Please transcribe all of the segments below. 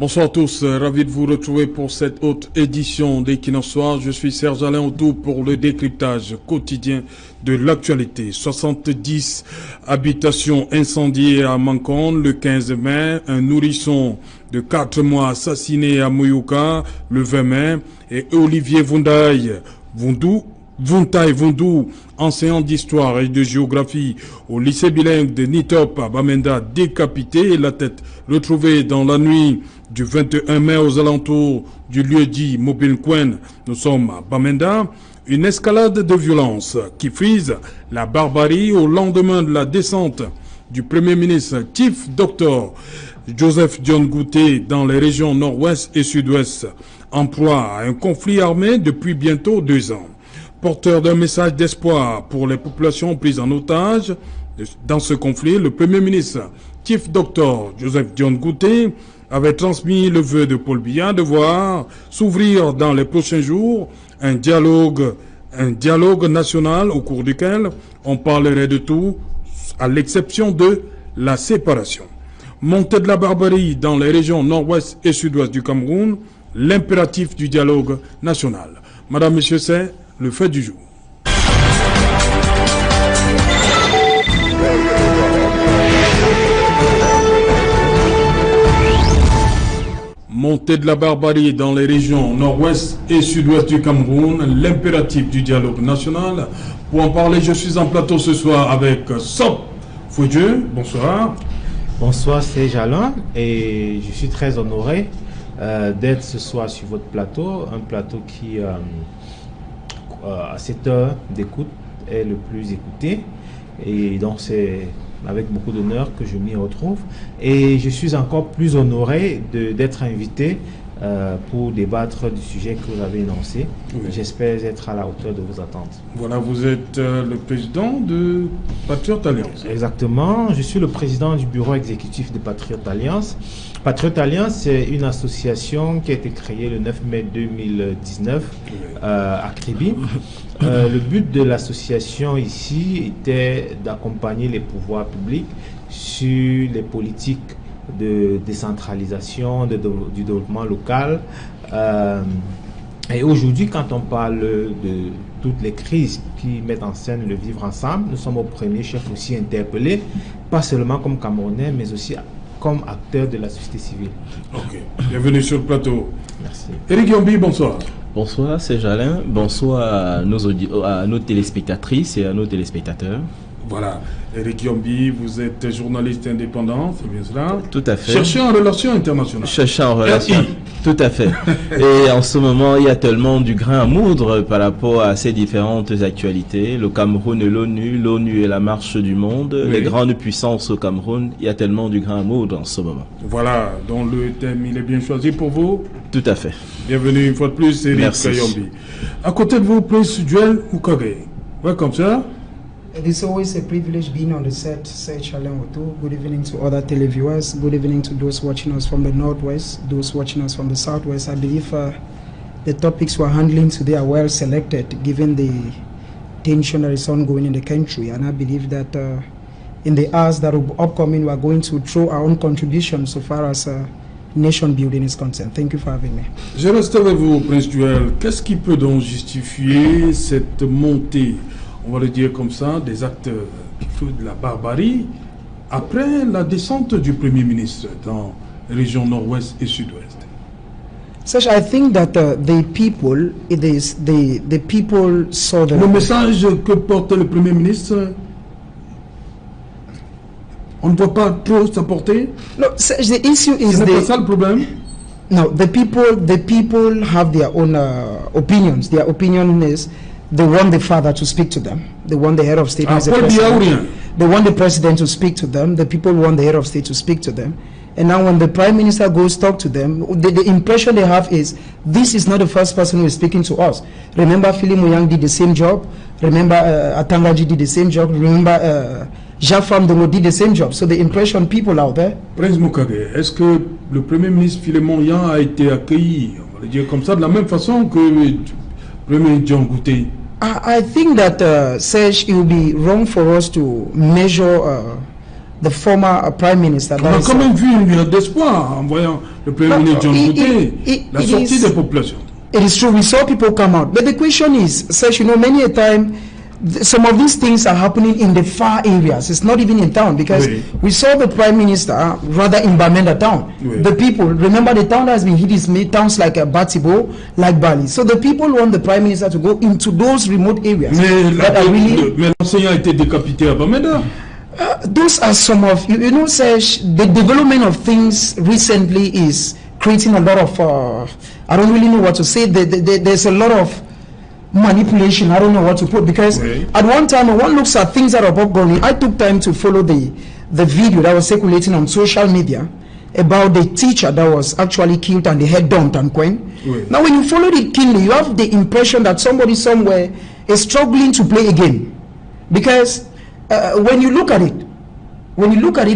Bonsoir à tous, ravi de vous retrouver pour cette haute édition d'Equinox Soir. Je suis Serge Alain Autou pour le décryptage quotidien de l'actualité. 70 habitations incendiées à Mankon le 15 mai, un nourrisson de 4 mois assassiné à Mouyouka le 20 mai et Olivier Vuntaï Vundou, enseignant d'histoire et de géographie au lycée bilingue de Nitop à Bamenda, décapité et la tête retrouvée dans la nuit du 21 mai aux alentours du lieu dit Mobile Coin. Nous sommes à Bamenda. Une escalade de violence qui frise la barbarie au lendemain de la descente du Premier ministre Chief Dr Joseph John Gouté dans les régions nord-ouest et sud-ouest, en proie à un conflit armé depuis bientôt 2 ans. Porteur d'un message d'espoir pour les populations prises en otage dans ce conflit, le Premier ministre Chief Dr Joseph John Gouté avait transmis le vœu de Paul Biya de voir s'ouvrir dans les prochains jours un dialogue national au cours duquel on parlerait de tout, à l'exception de la séparation. Montée de la barbarie dans les régions nord-ouest et sud-ouest du Cameroun, l'impératif du dialogue national. Madame, Monsieur, c'est le fait du jour. Montée de la barbarie dans les régions nord-ouest et sud-ouest du Cameroun, l'impératif du dialogue national. Pour en parler, je suis en plateau ce soir avec Sop Foudieu. Bonsoir. Bonsoir, c'est Jalin et je suis très honoré d'être ce soir sur votre plateau. Un plateau qui, à cette heure d'écoute, est le plus écouté. Et donc, c'est avec beaucoup d'honneur que je m'y retrouve. Et je suis encore plus honoré d'être invité pour débattre du sujet que vous avez énoncé. Oui. J'espère être à la hauteur de vos attentes. Voilà, vous êtes le président de Patriot Alliance. Exactement, je suis le président du bureau exécutif de Patriot Alliance. Patriot Alliance, c'est une association qui a été créée le 9 mai 2019 à Kribi. Le but de l'association ici était d'accompagner les pouvoirs publics sur les politiques de décentralisation, du développement local. Et aujourd'hui, quand on parle de toutes les crises qui mettent en scène le vivre ensemble, nous sommes au premier chef aussi interpellés, pas seulement comme Camerounais, mais aussi comme acteurs de la société civile. Ok, bienvenue sur le plateau. Merci. Éric Yombi, bonsoir. Bonsoir, c'est Jalin. Bonsoir à nos téléspectatrices et à nos téléspectateurs. Voilà, Éric Yombi, vous êtes journaliste indépendant, c'est bien cela? Tout à fait. Chercheur en relations internationales. Chercheur en relations. Tout à fait. Et en ce moment, il y a tellement du grain à moudre par rapport à ces différentes actualités. Le Cameroun et l'ONU, l'ONU et la marche du monde, oui. Les grandes puissances au Cameroun, il y a tellement du grain à moudre en ce moment. Voilà, donc le thème, il est bien choisi pour vous? Tout à fait. Bienvenue une fois de plus, Éric Yombi. À côté de vous, Prince Duel Moukage. Welcome, sir. It is always a privilege being on the set, Serge Alain Autou. Good evening to other televiewers. Good evening to those watching us from the northwest, those watching us from the southwest. I believe the topics we're handling today are well selected, given the tension that is ongoing in the country. And I believe that in the hours that are upcoming, we're going to throw our own contribution so far as nation building is concerned. Thank you for having me. Je reste avec vous, Prince Duel. Qu'est-ce qui peut donc justifier cette montée, on va le dire comme ça, des actes qui font de la barbarie après la descente du Premier ministre dans les régions nord-ouest et sud-ouest? Such, I think that the people saw the... Le message que porte le Premier ministre, on ne voit pas trop sa portée? No, such, the issue is... Ce n'est pas ça le problème? No, the people have their own opinions. Their opinion is... They want the father to speak to them. They want the head of state, they want the president to speak to them. The people want the head of state to speak to them. And now when the prime minister goes talk to them, the impression they have is, this is not the first person who is speaking to us. Remember, Philip Mouyang did the same job. Remember, Atangaji did the same job. Remember, Jacques Famdongo did the same job. So the impression people out there... Prince Moukage, est-ce que le Premier ministre Philip Mouyang a été accueilli, on va le dire comme ça, de la même façon que le Premier ministre John Gouté? I think that, Serge, it would be wrong for us to measure the former Prime Minister. On a quand même vu une lueur d'espoir en voyant le Premier ministre John Gouttet, la sortie des populations. It is true, we saw people come out. But the question is, Serge, you know, many a time, some of these things are happening in the far areas. It's not even in town, because we saw the Prime Minister, rather in Bamenda town. The people, remember the town that has been hit is made towns like Batibo, like Bali. So the people want the Prime Minister to go into those remote areas. Mais l'enseignant a été décapité à Bamenda. Those are some of, you know, Serge, the development of things recently is creating a lot of, I don't really know what to say. There's a lot of manipulation. I don't know what to put, because at one time when one looks at things that are going, I took time to follow the video that was circulating on social media about the teacher that was actually killed and the head dumped and Queen. Now when you follow it keenly, you have the impression that somebody somewhere is struggling to play a game, because when you look at it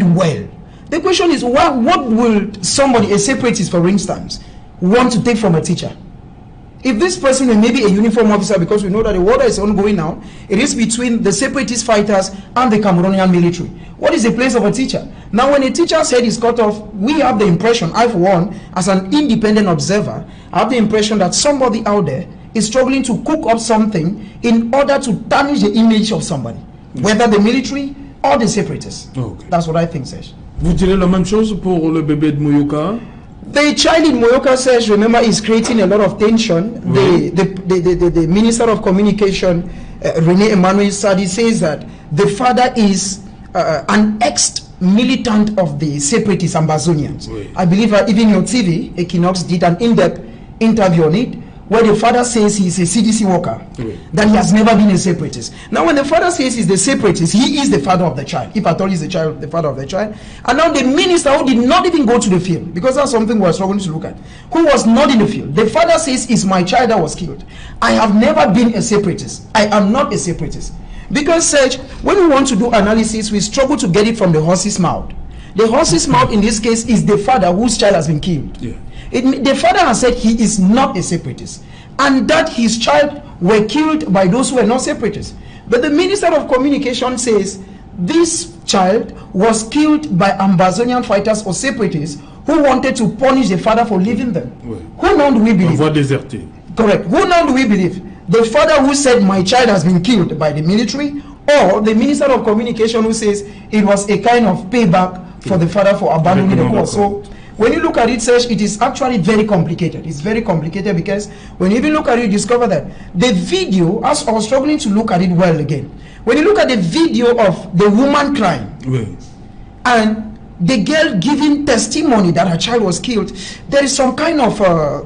well, the question is, what will somebody, a separatist for instance, want to take from a teacher? If this person is maybe a uniform officer, because we know that the war is ongoing now, it is between the separatist fighters and the Cameroonian military. What is the place of a teacher? Now when a teacher's head is cut off, we have the impression, I for one, as an independent observer, I have the impression that somebody out there is struggling to cook up something in order to tarnish the image of somebody, whether the military or the separatists. That's what I think, Serge. Vous direz la même chose pour le bébé de Moyoka? The child in Moyoka, Serge, remember, is creating a lot of tension. The Minister of Communication, René Emmanuel Sadi, says that the father is an ex-militant of the separatist Ambazonians. I believe even your TV, Equinox, did an in-depth interview on it, where the father says he's a CDC worker, that he has never been a separatist. Now when the father says he's the separatist, he is the father of the child, if at all he's the father of the child. And now the minister, who did not even go to the field, because that's something we're struggling to look at, who was not in the field, the father says, it's my child that was killed. I have never been a separatist. I am not a separatist. Because, Serge, when we want to do analysis, we struggle to get it from the horse's mouth. The horse's mouth in this case is the father whose child has been killed. The father has said he is not a separatist, and that his child were killed by those who were not separatists. But the Minister of Communication says this child was killed by Ambazonian fighters or separatists who wanted to punish the father for leaving them. Who now do we believe? Correct. Who now do we believe? The father who said my child has been killed by the military, or the Minister of Communication who says it was a kind of payback for the father for abandoning the cause? So when you look at it, Serge, it is actually very complicated. It's very complicated, because when you even look at it, you discover that the video, as I was struggling to look at it well again, when you look at the video of the woman crying and the girl giving testimony that her child was killed, there is some kind of...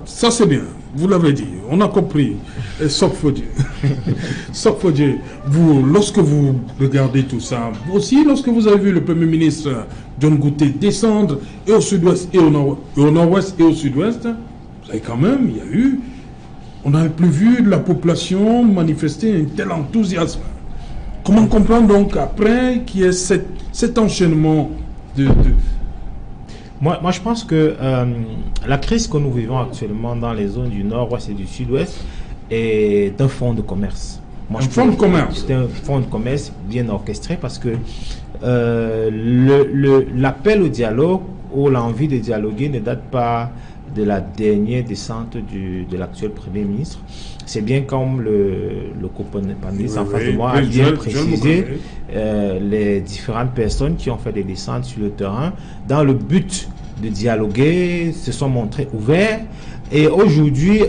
Ça c'est bien, vous l'avez dit, on a compris. Sauf pour Dieu. Sauf pour Dieu. Vous, lorsque vous regardez tout ça, vous aussi, lorsque vous avez vu le Premier ministre John Gouttet descendre et au sud-ouest et au nord-ouest et au sud-ouest, vous savez quand même, il y a eu, on n'avait plus vu la population manifester un tel enthousiasme. Comment comprendre donc après qu'il y ait cet enchaînement de... Moi, je pense que la crise que nous vivons actuellement dans les zones du nord-ouest et du sud-ouest est un fonds de commerce. Un fonds de commerce. C'est un fonds de commerce bien orchestré, parce que l'appel au dialogue ou l'envie de dialoguer ne date pas de la dernière descente de l'actuel Premier ministre. C'est bien comme le copanéliste en face de moi a bien précisé, les différentes personnes qui ont fait des descentes sur le terrain dans le but de dialoguer se sont montrés ouverts. Et aujourd'hui,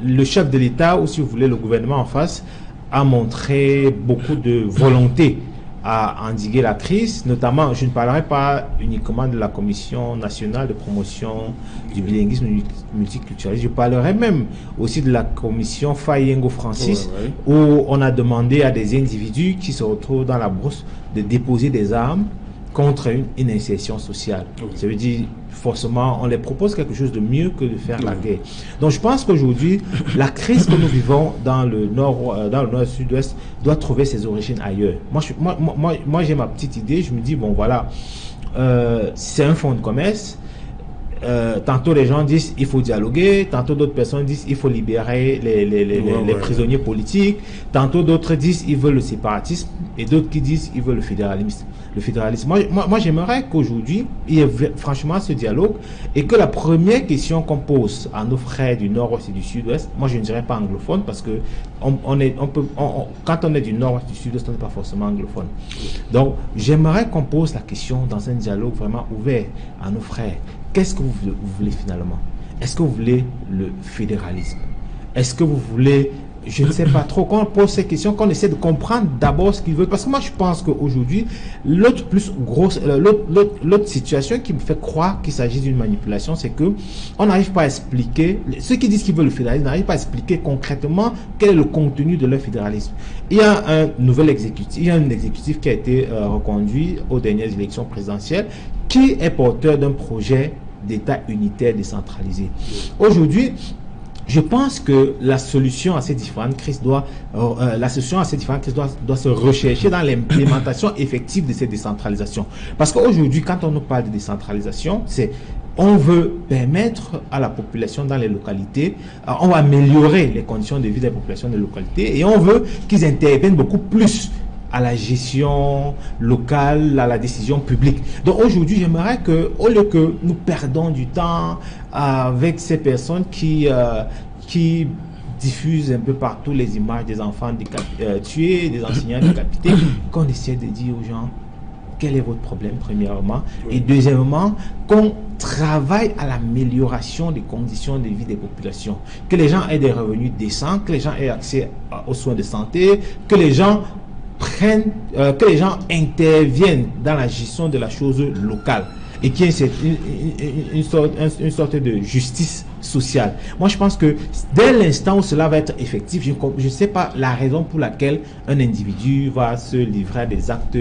le chef de l'État, ou si vous voulez le gouvernement en face, a montré beaucoup de volonté à endiguer la crise. Notamment, je ne parlerai pas uniquement de la Commission nationale de promotion du bilinguisme multiculturel, je parlerai même aussi de la Commission Fayengo-Francis, où on a demandé à des individus qui se retrouvent dans la brousse de déposer des armes contre une insertion sociale. Ça veut dire, forcément, on les propose quelque chose de mieux que de faire la guerre. Donc je pense qu'aujourd'hui, la crise que nous vivons dans le nord-sud-ouest doit trouver ses origines ailleurs. Moi j'ai ma petite idée, je me dis, bon voilà, c'est un fonds de commerce, tantôt les gens disent il faut dialoguer, tantôt d'autres personnes disent il faut libérer les prisonniers politiques, tantôt d'autres disent ils veulent le séparatisme et d'autres qui disent ils veulent le fédéralisme. Moi j'aimerais qu'aujourd'hui il y ait franchement ce dialogue et que la première question qu'on pose à nos frères du nord-ouest et du sud-ouest, moi je ne dirais pas anglophone parce que quand on est du nord-ouest et du sud-ouest, on n'est pas forcément anglophone. Donc j'aimerais qu'on pose la question dans un dialogue vraiment ouvert à nos frères. Qu'est-ce que vous voulez finalement? Est-ce que vous voulez le fédéralisme? Est-ce que vous voulez, je ne sais pas trop, qu'on pose ces questions, qu'on essaie de comprendre d'abord ce qu'ils veulent. Parce que moi, je pense qu'aujourd'hui, l'autre situation qui me fait croire qu'il s'agit d'une manipulation, c'est que on n'arrive pas à expliquer, ceux qui disent qu'ils veulent le fédéralisme n'arrivent pas à expliquer concrètement quel est le contenu de leur fédéralisme. Il y a un nouvel exécutif, il y a un exécutif qui a été reconduit aux dernières élections présidentielles, qui est porteur d'un projet d'État unitaire décentralisé. Aujourd'hui, je pense que la solution à ces différentes crises doit se rechercher dans l'implémentation effective de cette décentralisation. Parce qu'aujourd'hui, quand on nous parle de décentralisation, on veut permettre à la population dans les localités, on va améliorer les conditions de vie des populations des localités et on veut qu'ils interviennent beaucoup plus à la gestion locale, à la décision publique. Donc aujourd'hui, j'aimerais que, au lieu que nous perdons du temps avec ces personnes qui diffusent un peu partout les images des enfants tués, des enseignants décapités, qu'on essaie de dire aux gens quel est votre problème, premièrement, et deuxièmement, qu'on travaille à l'amélioration des conditions de vie des populations, que les gens aient des revenus décents, que les gens aient accès aux soins de santé, que les gens que les gens interviennent dans la gestion de la chose locale et qu'il y ait une sorte de justice sociale. Moi, je pense que dès l'instant où cela va être effectif, je ne sais pas la raison pour laquelle un individu va se livrer à des actes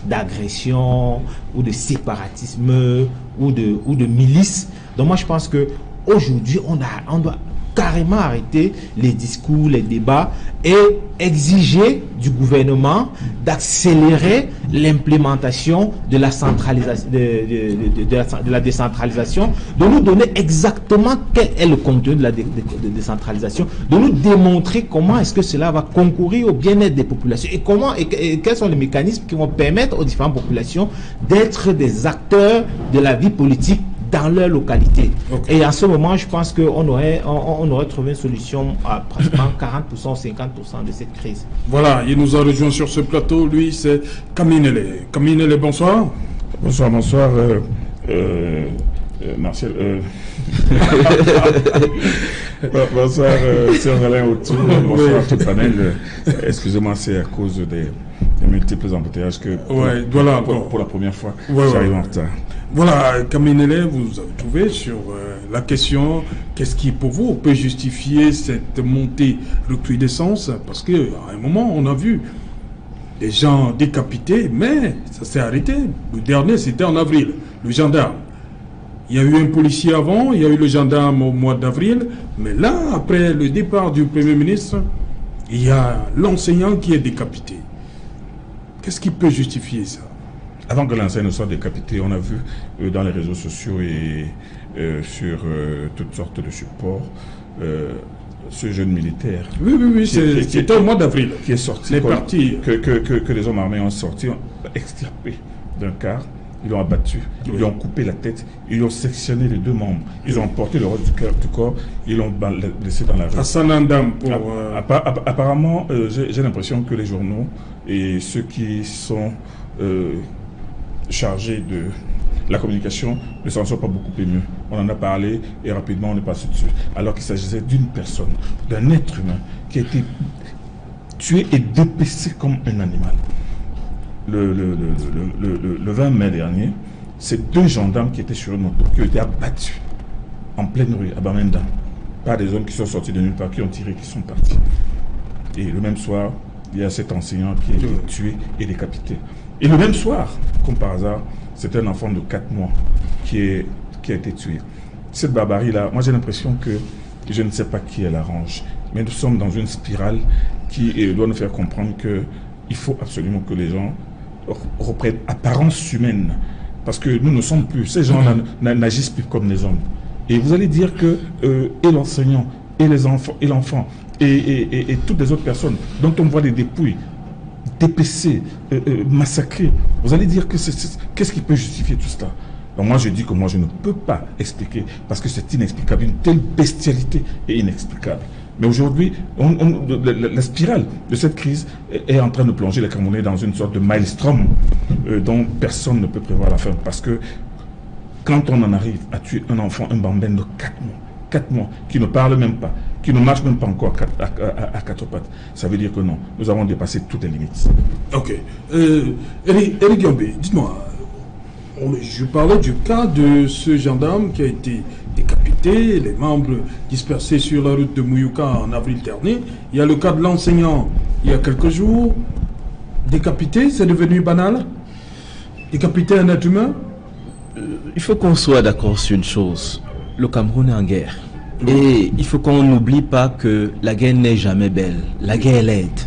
d'agression ou de séparatisme ou de milice. Donc moi, je pense que aujourd'hui, on doit carrément arrêter les discours, les débats et exiger du gouvernement d'accélérer l'implémentation de la centralisation, de la décentralisation, de nous donner exactement quel est le contenu de la décentralisation, de nous démontrer comment est-ce que cela va concourir au bien-être des populations et quels sont les mécanismes qui vont permettre aux différentes populations d'être des acteurs de la vie politique dans leur localité. Okay. Et en ce moment, je pense qu'on aurait trouvé une solution à pratiquement 40% ou 50% de cette crise. Voilà, il nous a rejoint sur ce plateau, lui, c'est Kaminele. Kaminele, bonsoir. Bonsoir. Martial. Bonsoir, Sir Alain Autou. Bonsoir tout le panel. Excusez-moi, c'est à cause des multiples embouteillages que voilà, pour la première fois, j'arrive en retard. Voilà, Kaminele, vous avez trouvé sur la question, qu'est-ce qui pour vous peut justifier cette montée recrudescence? Parce qu'à un moment, on a vu des gens décapités, mais ça s'est arrêté. Le dernier, c'était en avril, le gendarme. Il y a eu un policier avant, il y a eu le gendarme au mois d'avril, mais là, après le départ du Premier ministre, il y a l'enseignant qui est décapité. Qu'est-ce qui peut justifier ça? Avant que l'enseignant ne soit décapité, on a vu dans les réseaux sociaux et sur toutes sortes de supports ce jeune militaire. Oui, c'était au mois d'avril. Qui est sorti, que les hommes armés ont sorti, ont extirpé d'un car, ils l'ont abattu, ils lui ont coupé la tête, ils lui ont sectionné les deux membres, ils ont emporté le reste du corps, ils l'ont laissé dans la rue. Hassan Andam pour... Apparemment, j'ai l'impression que les journaux et ceux qui sont chargés de la communication ne s'en sont pas beaucoup émus. On en a parlé et rapidement on est passé dessus. Alors qu'il s'agissait d'une personne, d'un être humain qui a été tué et dépecé comme un animal. Le 20 mai dernier, c'est deux gendarmes qui étaient sur une moto, qui ont été abattus en pleine rue à Bamenda par des hommes qui sont sortis de nulle part, qui ont tiré, qui sont partis. Et le même soir, il y a cet enseignant qui a été tué et décapité. Et le même soir, comme par hasard, c'est un enfant de 4 mois qui a été tué. Cette barbarie-là, moi j'ai l'impression que je ne sais pas qui elle arrange, mais nous sommes dans une spirale qui doit nous faire comprendre qu'il faut absolument que les gens reprennent apparence humaine parce que nous ne sommes plus, ces gens-là n'agissent plus comme les hommes. Et vous allez dire que et l'enseignant, et les enfants, et l'enfant, et toutes les autres personnes dont on voit les dépouilles dépecées, massacrées, vous allez dire que qu'est-ce qui peut justifier tout cela? Donc moi je dis que moi je ne peux pas expliquer, parce que c'est inexplicable, une telle bestialité est inexplicable. Mais aujourd'hui, la spirale de cette crise est en train de plonger les Camerounais dans une sorte de maelstrom dont personne ne peut prévoir la fin. Parce que quand on en arrive à tuer un enfant, un bambin de 4 mois, qui ne parle même pas, qui ne marche même pas encore à 4 pattes, ça veut dire que non, nous avons dépassé toutes les limites. Ok. Eric Gambé, dites-moi, je parlais du cas de ce gendarme qui a été décapité, les membres dispersés sur la route de Mouyouka en avril dernier. Il y a le cas de l'enseignant il y a quelques jours, décapité, c'est devenu banal. Décapiter un être humain. Il faut qu'on soit d'accord sur une chose. Le Cameroun est en guerre. Et il faut qu'on n'oublie pas que la guerre n'est jamais belle. La guerre l'aide.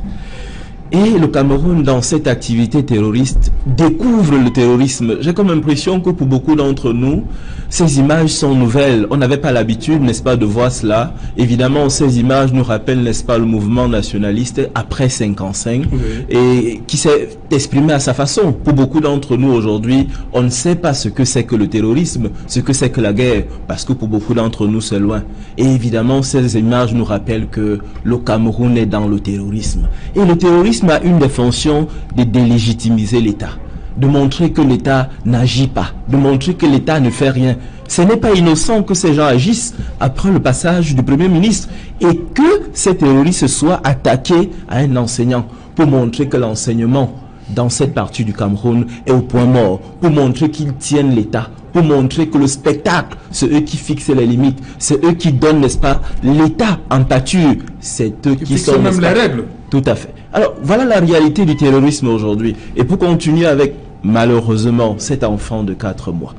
Et le Cameroun, dans cette activité terroriste, découvre le terrorisme. J'ai comme l'impression que pour beaucoup d'entre nous, ces images sont nouvelles. On n'avait pas l'habitude, n'est-ce pas, de voir cela. Évidemment, ces images nous rappellent, n'est-ce pas, le mouvement nationaliste après 55, et qui s'est exprimé à sa façon. Pour beaucoup d'entre nous aujourd'hui, on ne sait pas ce que c'est que le terrorisme, ce que c'est que la guerre, parce que pour beaucoup d'entre nous, c'est loin. Et évidemment, ces images nous rappellent que le Cameroun est dans le terrorisme. Et le terrorisme a une des fonctions de délégitimiser l'État, de montrer que l'État n'agit pas, de montrer que l'État ne fait rien. Ce n'est pas innocent que ces gens agissent après le passage du Premier ministre et que ces terroristes soient attaqués à un enseignant pour montrer que l'enseignement dans cette partie du Cameroun est au point mort, pour montrer qu'ils tiennent l'État, pour montrer que le spectacle, c'est eux qui fixent les limites, c'est eux qui donnent, n'est-ce pas, l'État en pâture, c'est eux qui sont même les règles. Tout à fait. Alors, voilà la réalité du terrorisme aujourd'hui. Et pour continuer avec, malheureusement, cet enfant de 4 mois,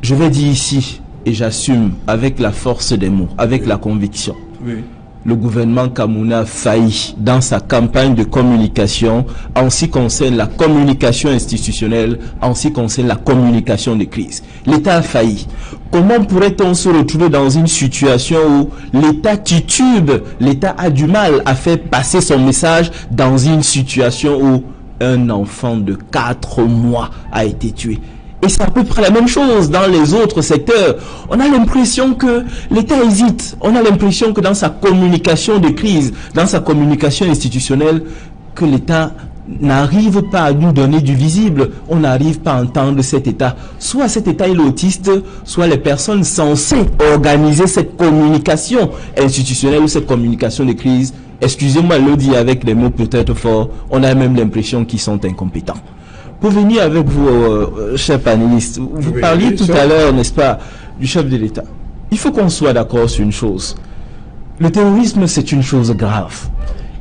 je vais dire ici, et j'assume avec la force des mots, avec la conviction, le gouvernement camerounais a failli dans sa campagne de communication en ce qui concerne la communication institutionnelle, en ce qui concerne la communication de crise. L'État a failli. Comment pourrait-on se retrouver dans une situation où l'État titube, l'État a du mal à faire passer son message dans une situation où un enfant de 4 mois a été tué? Et c'est à peu près la même chose dans les autres secteurs. On a l'impression que l'État hésite. On a l'impression que dans sa communication de crise, dans sa communication institutionnelle, que l'État n'arrive pas à nous donner du visible. On n'arrive pas à entendre cet État. Soit cet État est autiste, soit les personnes censées organiser cette communication institutionnelle ou cette communication de crise. Excusez-moi de le dire avec des mots peut-être forts. On a même l'impression qu'ils sont incompétents. Pour venir avec vous, chers panélistes, vous parliez tout à l'heure, n'est-ce pas, du chef de l'État. Il faut qu'on soit d'accord sur une chose. Le terrorisme, c'est une chose grave.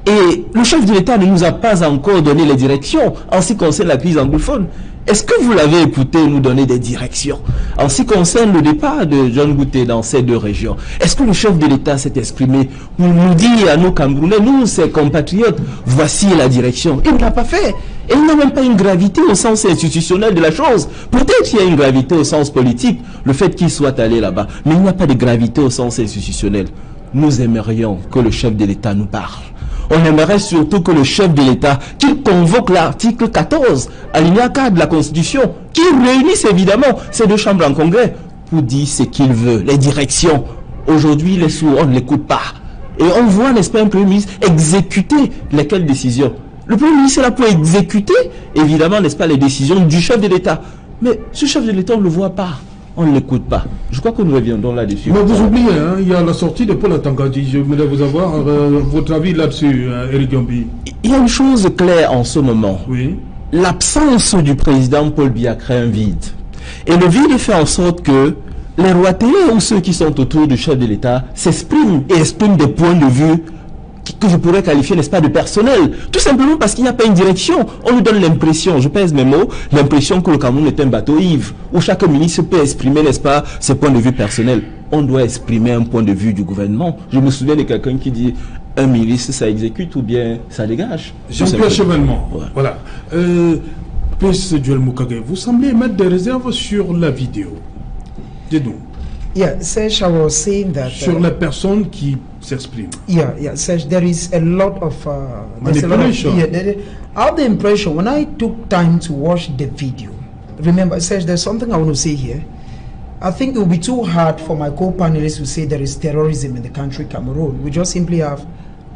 Et le chef de l'État ne nous a pas encore donné les directions en ce qui concerne la crise anglophone. Est-ce que vous l'avez écouté nous donner des directions en ce qui concerne le départ de John Gouté dans ces 2 régions? Est-ce que le chef de l'État s'est exprimé pour nous dire à nos Camerounais, nous, ses compatriotes, voici la direction? Il ne l'a pas fait. Et il n'a même pas une gravité au sens institutionnel de la chose. Peut-être qu'il y a une gravité au sens politique, le fait qu'il soit allé là-bas. Mais il n'y a pas de gravité au sens institutionnel. Nous aimerions que le chef de l'État nous parle. On aimerait surtout que le chef de l'État, qu'il convoque l'article 14, alinéa 4 de la Constitution, qui réunisse évidemment ces 2 chambres en congrès pour dire ce qu'il veut, les directions. Aujourd'hui, les sourds, on ne l'écoute pas. Et on voit, n'est-ce pas, un Premier ministre exécuter lesquelles décisions. Le Premier ministre est là pour exécuter, évidemment, n'est-ce pas, les décisions du chef de l'État. Mais ce chef de l'État, on ne le voit pas. On ne l'écoute pas. Je crois que nous reviendrons là-dessus. Mais vous oubliez, hein, il y a la sortie de Paul Atangadi. Je voulais vous avoir votre avis là-dessus, Eric Gambé. Il y a une chose claire en ce moment. Oui. L'absence du président Paul Biya crée un vide. Et le vide fait en sorte que les rois télé ou ceux qui sont autour du chef de l'État s'expriment et expriment des points de vue que je pourrais qualifier, n'est-ce pas, de personnel. Tout simplement parce qu'il n'y a pas une direction. On lui donne l'impression, je pèse mes mots, l'impression que le Cameroun est un bateau ivre, où chaque ministre peut exprimer, n'est-ce pas, ses points de vue personnels. On doit exprimer un point de vue du gouvernement. Je me souviens de quelqu'un qui dit, un ministre, ça exécute ou bien ça dégage. Jean-Pierre Chevènement. Ouais. Voilà. P.C. Joel Mukage, vous semblez mettre des réserves sur la vidéo. Dites-nous. Yeah, Serge, I was saying that... Sur les personnes qui s'expriment. Yeah, Serge, there is a lot of... manipulation. I have the impression, when I took time to watch the video, remember, Serge, there's something I want to say here. I think it will be too hard for my co-panelists to say there is terrorism in the country, Cameroon. We just simply have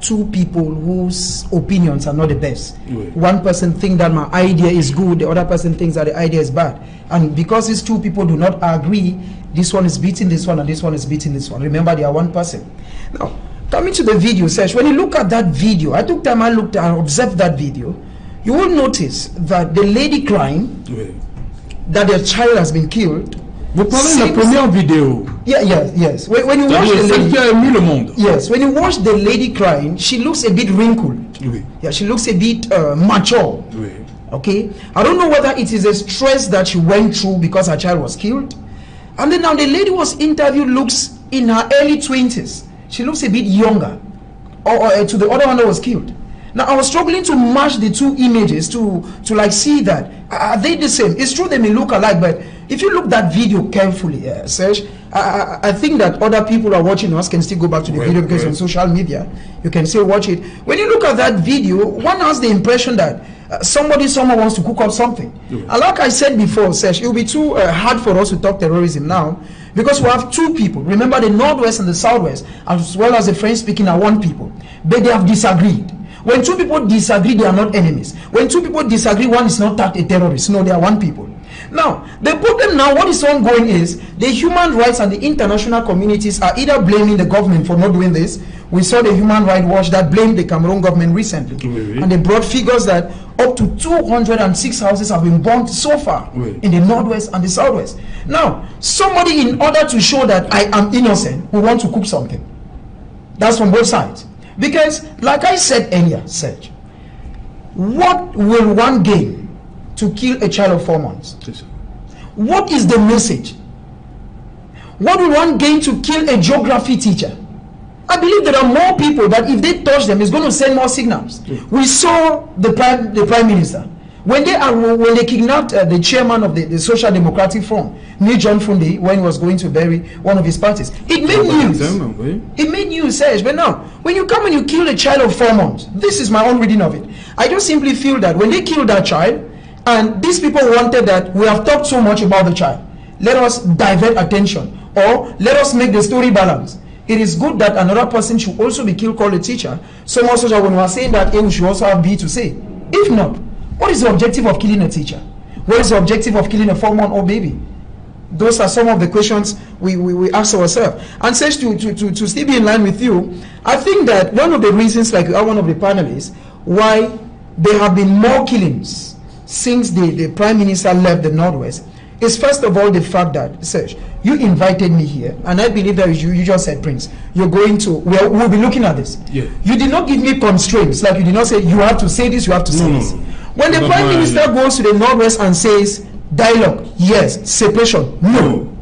two people whose opinions are not the best. Oui. One person thinks that my idea is good, the other person thinks that the idea is bad. And because these two people do not agree, this one is beating this one and this one is beating this one. Remember, they are one person. Now, coming to the video, Serge, when you look at that video, I took time, I observed that video, you will notice that the lady crying, Oui. that their child has been killed. Vous parlez de la première vidéo. Yes. When you watch the lady, qui a ému le monde. yes, when you watch the lady crying, she looks a bit wrinkled. Oui. Yeah, she looks a bit mature. Oui. Okay, I don't know whether it is a stress that she went through because her child was killed. And then now the lady was interviewed, looks in her early 20s. She looks a bit younger, or to the other one that was killed. Now I was struggling to match the two images to like see that are they the same. It's true they may look alike, but if you look that video carefully, Serge, I think that other people who are watching us can still go back to the video because on social media you can still watch it. When you look at that video, one has the impression that someone wants to cook up something. And like I said before, Serge, it will be too hard for us to talk terrorism now because we have two people. Remember, the Northwest and the Southwest, as well as the French speaking, are one people, but they have disagreed. When two people disagree, they are not enemies. When two people disagree, one is not a terrorist. No, they are one people. Now, the problem now, what is ongoing is the human rights and the international communities are either blaming the government for not doing this. We saw the Human Rights Watch that blamed the Cameroon government recently. Oui. And they brought figures that up to 206 houses have been burnt so far in the Northwest and the Southwest. Now, somebody, in order to show that I am innocent, will want to cook something. That's from both sides. Because, like I said earlier, Serge, what will one gain to kill a child of 4 months? What is the message? What will one gain to kill a geography teacher? I believe there are more people that if they touch them, it's going to send more signals. We saw the prime minister when they kidnapped the chairman of the Social Democratic Front, Neil John Funde, when he was going to bury one of his parties. It made news. It made news, Serge. But now, when you come and you kill a child of 4 months, this is my own reading of it. I just simply feel that when they killed that child, and these people wanted that we have talked so much about the child, let us divert attention, or let us make the story balance. It is good that another person should also be killed, called a teacher. So much so that when we are saying that, we should also have B to say. If not, what is the objective of killing a teacher? What is the objective of killing a 4-month-old baby? Those are some of the questions we ask ourselves. And says to still be in line with you, I think that one of the reasons, like one of the panelists, why there have been more killings since the Prime Minister left the Northwest is first of all the fact that, Serge, you invited me here, and I believe that you just said, Prince, you're going to, we'll be looking at this. Yeah. You did not give me constraints, like you did not say, you have to say this, you have to say this. When the Prime Minister goes to the Northwest and says, dialogue, yes, separation, no.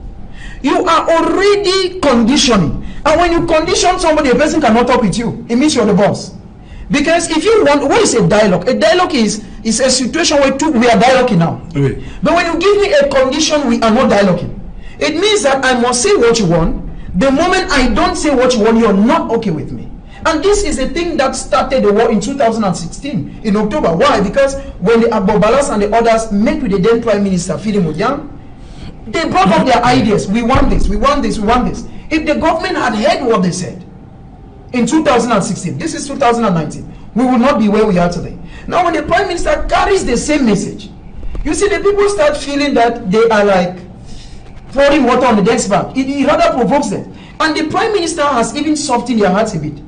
You are already conditioning. And when you condition somebody, a person cannot talk with you. It means you're the boss. Because if you want, what is a dialogue? A dialogue is a situation where we are dialoguing now. Oui. But when you give me a condition, we are not dialoguing. It means that I must say what you want. The moment I don't say what you want, you're not okay with me. And this is the thing that started the war in 2016, in October. Why? Because when the Abobalas and the others met with the then Prime Minister, Philip Modiang, they brought up their ideas. We want this, we want this, we want this. If the government had heard what they said in 2016, this is 2019, we will not be where we are today. Now when the Prime Minister carries the same message, you see the people start feeling that they are like pouring water on the deck's back. It rather provokes them. And the Prime Minister has even softened their hearts a bit.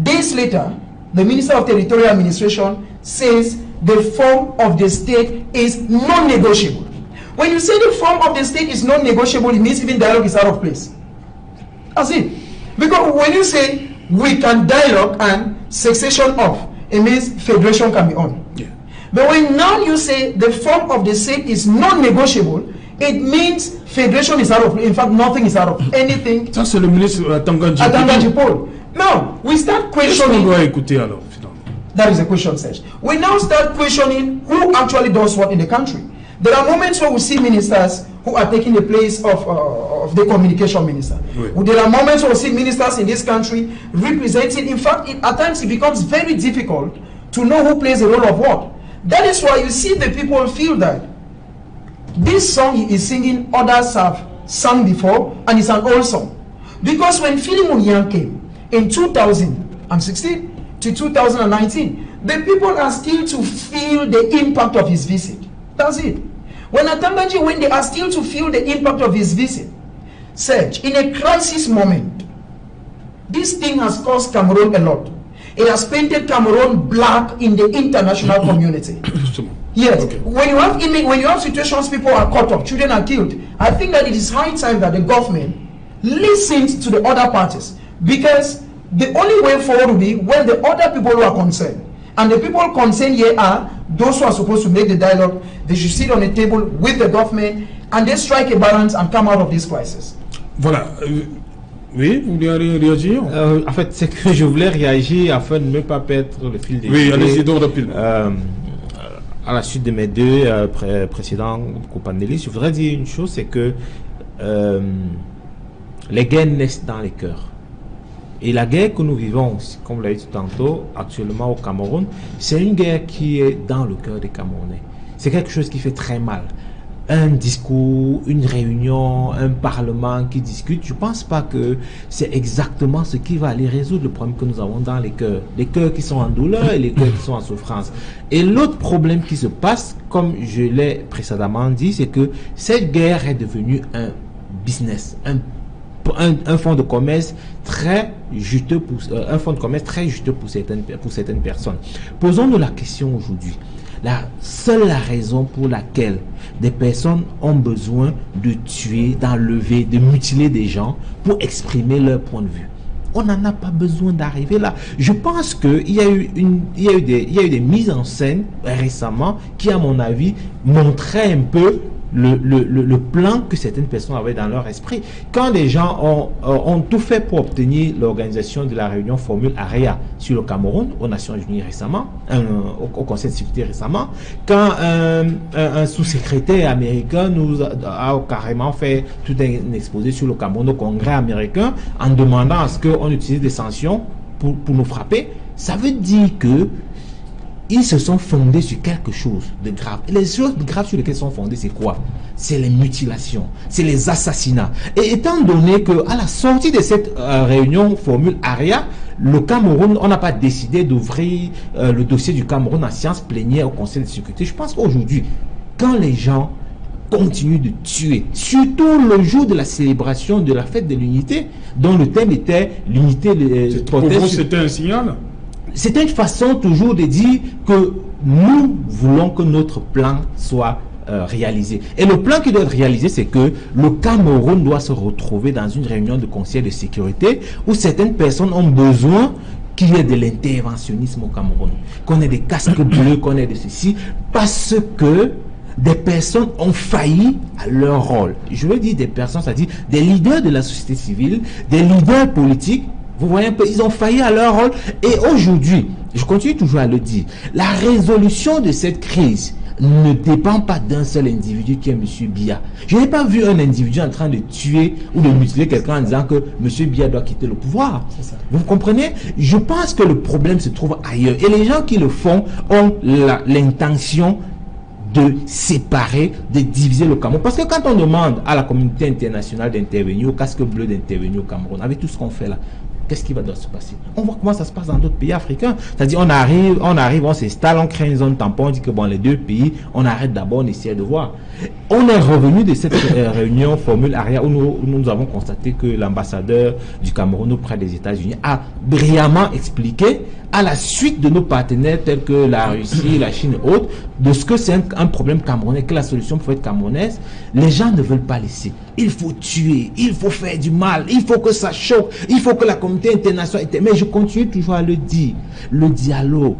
Days later, the Minister of Territorial Administration says the form of the state is non-negotiable. When you say the form of the state is non-negotiable, it means even dialogue is out of place. That's it. Because when you say we can dialogue and succession off, it means federation can be on. Yeah. But when now you say the form of the state is non-negotiable, it means federation is out of place. In fact, nothing is out of anything. Ça c'est le ministre Tanganji. Tanganji Paul. Now we start questioning. That is a question, Serge. We now start questioning who actually does what in the country. There are moments where we see ministers who are taking the place of the communication minister. Oui. There are moments where we see ministers in this country representing. In fact, at times it becomes very difficult to know who plays the role of what. That is why you see the people feel that this song he is singing, others have sung before, and it's an old song. Because when Philemon Yang came in 2016 to 2019, the people are still to feel the impact of his visit. That's it. When Atambaji went, they are still to feel the impact of his visit. Serge, in a crisis moment, this thing has cost Cameroon a lot. It has painted Cameroon black in the international community. Yes, okay. When you have situations, people are caught up, children are killed. I think that it is high time that the government listens to the other parties, because the only way forward will be when the other people who are concerned, and the people concerned here are those who are supposed to make the dialogue. They should sit on a table with the government and they strike a balance and come out of this crisis. Voilà. Oui, vous voulez réagir? En fait, c'est que je voulais réagir afin de ne pas perdre le fil des Oui, allez-y donc rapidement. À la suite de mes deux précédents co-panélistes, je voudrais dire une chose, c'est que les guerres naissent dans les cœurs. Et la guerre que nous vivons, comme vous l'avez dit tantôt, actuellement au Cameroun, c'est une guerre qui est dans le cœur des Camerounais. C'est quelque chose qui fait très mal. Un discours, une réunion, un parlement qui discute, je ne pense pas que c'est exactement ce qui va aller résoudre le problème que nous avons dans les cœurs qui sont en douleur et les cœurs qui sont en souffrance. Et l'autre problème qui se passe, comme je l'ai précédemment dit, c'est que cette guerre est devenue un business, un fonds de commerce très juteux pour certaines personnes. Posons-nous la question aujourd'hui. La seule raison pour laquelle des personnes ont besoin de tuer, d'enlever, de mutiler des gens pour exprimer leur point de vue. On n'en a pas besoin d'arriver là. Je pense qu'il y a eu des mises en scène récemment qui, à mon avis, montraient un peu le plan que certaines personnes avaient dans leur esprit. Quand des gens ont tout fait pour obtenir l'organisation de la réunion formule AREA sur le Cameroun, aux Nations Unies récemment, au Conseil de sécurité récemment, quand un sous-secrétaire américain nous a carrément fait tout un exposé sur le Cameroun au Congrès américain en demandant à ce qu'on utilise des sanctions pour nous frapper, ça veut dire que ils se sont fondés sur quelque chose de grave. Et les choses graves sur lesquelles ils sont fondés, c'est quoi? C'est les mutilations, c'est les assassinats. Et étant donné qu'à la sortie de cette réunion formule AREA, le Cameroun, on n'a pas décidé d'ouvrir le dossier du Cameroun en séance plénière au Conseil de sécurité. Je pense qu'aujourd'hui, quand les gens continuent de tuer, surtout le jour de la célébration de la fête de l'unité, dont le thème était l'unité de pour vous, c'était un signal? C'était une façon toujours de dire que nous voulons que notre plan soit réalisé. Et le plan qui doit être réalisé, c'est que le Cameroun doit se retrouver dans une réunion de conseil de sécurité où certaines personnes ont besoin qu'il y ait de l'interventionnisme au Cameroun, qu'on ait des casques bleus, qu'on ait de ceci, parce que des personnes ont failli à leur rôle. Je veux dire des personnes, c'est-à-dire des leaders de la société civile, des leaders politiques. Vous voyez un peu, ils ont failli à leur rôle. Et aujourd'hui, je continue toujours à le dire, la résolution de cette crise ne dépend pas d'un seul individu qui est M. Biya. Je n'ai pas vu un individu en train de tuer ou de mutiler quelqu'un en disant que M. Biya doit quitter le pouvoir. Vous comprenez? Je pense que le problème se trouve ailleurs. Et les gens qui le font ont l'intention de séparer, de diviser le Cameroun. Parce que quand on demande à la communauté internationale d'intervenir, au casque bleu d'intervenir au Cameroun, avec tout ce qu'on fait là, qu'est-ce qui va se passer? On voit comment ça se passe dans d'autres pays africains. C'est-à-dire, on arrive, on s'installe, on crée une zone tampon, on dit que bon, les deux pays, on arrête d'abord, on essaie de voir. On est revenu de cette réunion formule AREA où nous avons constaté que l'ambassadeur du Cameroun auprès des États-Unis a brillamment expliqué, à la suite de nos partenaires tels que la Russie, la Chine et autres, de ce que c'est un problème camerounais, que la solution pour être camerounaise, les gens ne veulent pas laisser. Il faut tuer, il faut faire du mal, il faut que ça choque, il faut que la communauté internationale... Mais je continue toujours à le dire, le dialogue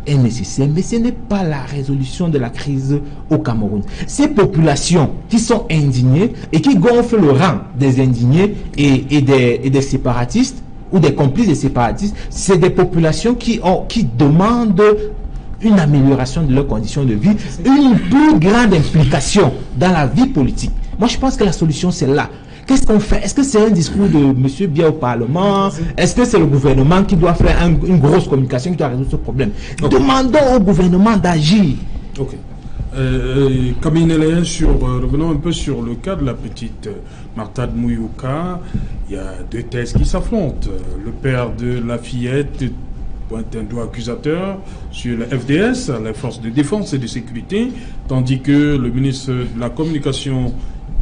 est nécessaire, mais ce n'est pas la résolution de la crise au Cameroun. Ces populations qui sont indignées et qui gonflent le rang des indignés et des séparatistes ou des complices des séparatistes, c'est des populations qui demandent une amélioration de leurs conditions de vie, une plus grande implication dans la vie politique. Moi, je pense que la solution, c'est là. Qu'est-ce qu'on fait? Est-ce que c'est un discours de M. Biya au Parlement? Est-ce que c'est le gouvernement qui doit faire une grosse communication qui doit résoudre ce problème? Demandons au gouvernement d'agir. Ok. Camille Néléen, revenons un peu sur le cas de la petite Martha Mouyouka. Il y a deux thèses qui s'affrontent. Le père de la fillette pointe un doigt accusateur sur la FDS, les forces de défense et de sécurité, tandis que le ministre de la Communication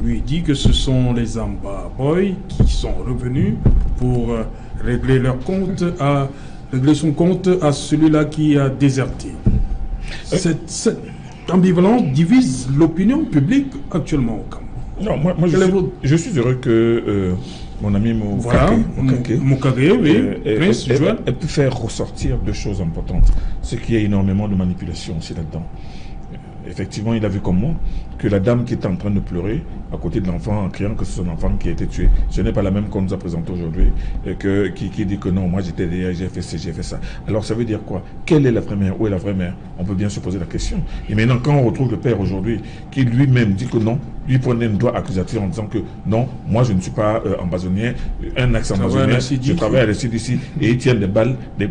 lui dit que ce sont les Amba Boys qui sont revenus pour régler son compte à celui-là qui a déserté. Cette ambivalence divise l'opinion publique actuellement au Cameroun. Non, moi je suis heureux que mon ami Moukake, elle peut faire ressortir deux choses importantes. C'est qu'il y a énormément de manipulation aussi là-dedans. Effectivement, il a vu comme moi que la dame qui était en train de pleurer à côté de l'enfant en criant que c'est son enfant qui a été tué, ce n'est pas la même qu'on nous a présentée aujourd'hui, qui dit que non, moi j'étais derrière, j'ai fait ci, j'ai fait ça. Alors ça veut dire quoi? Quelle est la vraie mère? Où est la vraie mère? On peut bien se poser la question. Et maintenant, quand on retrouve le père aujourd'hui, qui lui-même dit que non, lui prenait une doigt accusateur en disant que non, moi je ne suis pas ambazonnier, un ex-ambazonnier, je travaille à la CDC, et il tient des balles, des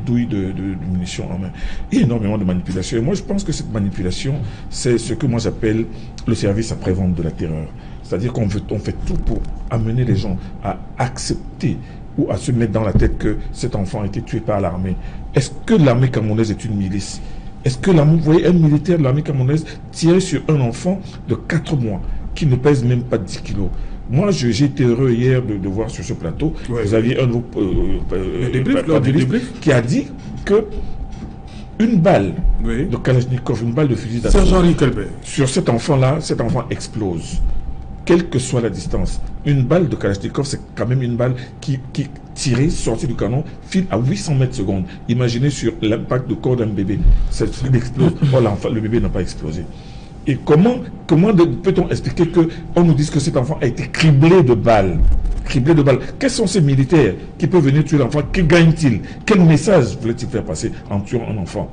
douilles de munitions en main. Il y a énormément de manipulation. Et moi je pense que cette manipulation, c'est ce que moi j'appelle le service après-vente de la terreur. C'est-à-dire qu'on fait tout pour amener les gens à accepter ou à se mettre dans la tête que cet enfant a été tué par l'armée. Est-ce que l'armée camerounaise est une milice? Est-ce que vous voyez un militaire de l'armée camerounaise tirer sur un enfant de 4 mois qui ne pèse même pas 10 kilos? Moi, j'ai été heureux hier de voir sur ce plateau, vous aviez un de vos qui a dit que une balle de Kalachnikov, une balle de fusil d'assaut sur cet enfant-là, cet enfant explose. Quelle que soit la distance. Une balle de Kalachnikov, c'est quand même une balle qui tirée, sortie du canon, file à 800 mètres secondes. Imaginez sur l'impact du corps d'un bébé. Il explose. Oh, le bébé n'a pas explosé. Et comment peut-on expliquer qu'on nous dise que cet enfant a été criblé de balles? Criblé de balles. Quels sont ces militaires qui peuvent venir tuer l'enfant? Que gagnent-ils? Quel message voulaient-ils faire passer en tuant un enfant?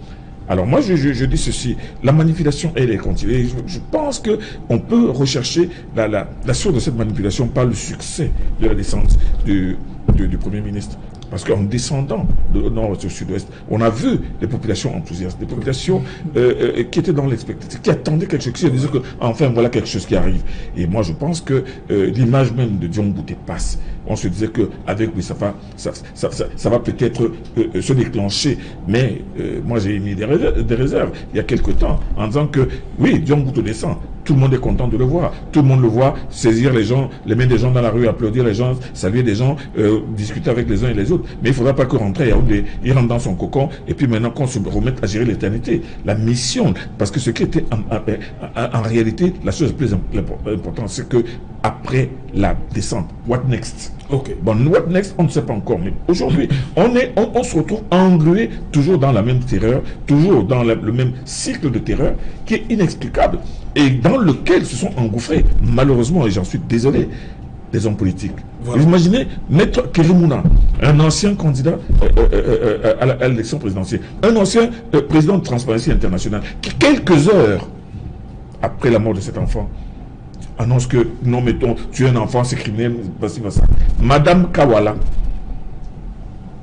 Alors moi, je dis ceci, la manipulation, elle est continue. Je pense qu'on peut rechercher la source de cette manipulation par le succès de la descente du Premier ministre. Parce qu'en descendant de nord au sud-ouest, on a vu des populations enthousiastes, des populations qui étaient dans l'expectative, qui attendaient quelque chose, qui se disaient que enfin voilà quelque chose qui arrive. Et moi je pense que l'image même de Dion Bouté passe. On se disait qu'avec lui ça va peut-être se déclencher. Mais moi j'ai émis des réserves il y a quelque temps en disant que oui, Dion Bouté descend. Tout le monde est content de le voir. Tout le monde le voit saisir les gens, les mains des gens dans la rue, applaudir les gens, saluer des gens, discuter avec les uns et les autres. Mais il ne faudra pas que rentre à Yaoundé, il rentre dans son cocon et puis maintenant qu'on se remette à gérer l'éternité. La mission, parce que ce qui était en réalité, la chose la plus importante, c'est que après la descente, what next? Ok. Bon, what next, on ne sait pas encore. Mais aujourd'hui, on se retrouve englué toujours dans la même terreur, toujours dans le même cycle de terreur qui est inexplicable et dans lequel se sont engouffrés, malheureusement, et j'en suis désolé, des hommes politiques. Voilà. Vous imaginez Maître Kérémouna, un ancien candidat à l'élection présidentielle, un ancien président de Transparency International, qui quelques heures après la mort de cet enfant, annonce que non, mettons, tuer un enfant, c'est criminel, ça. Madame Kawala,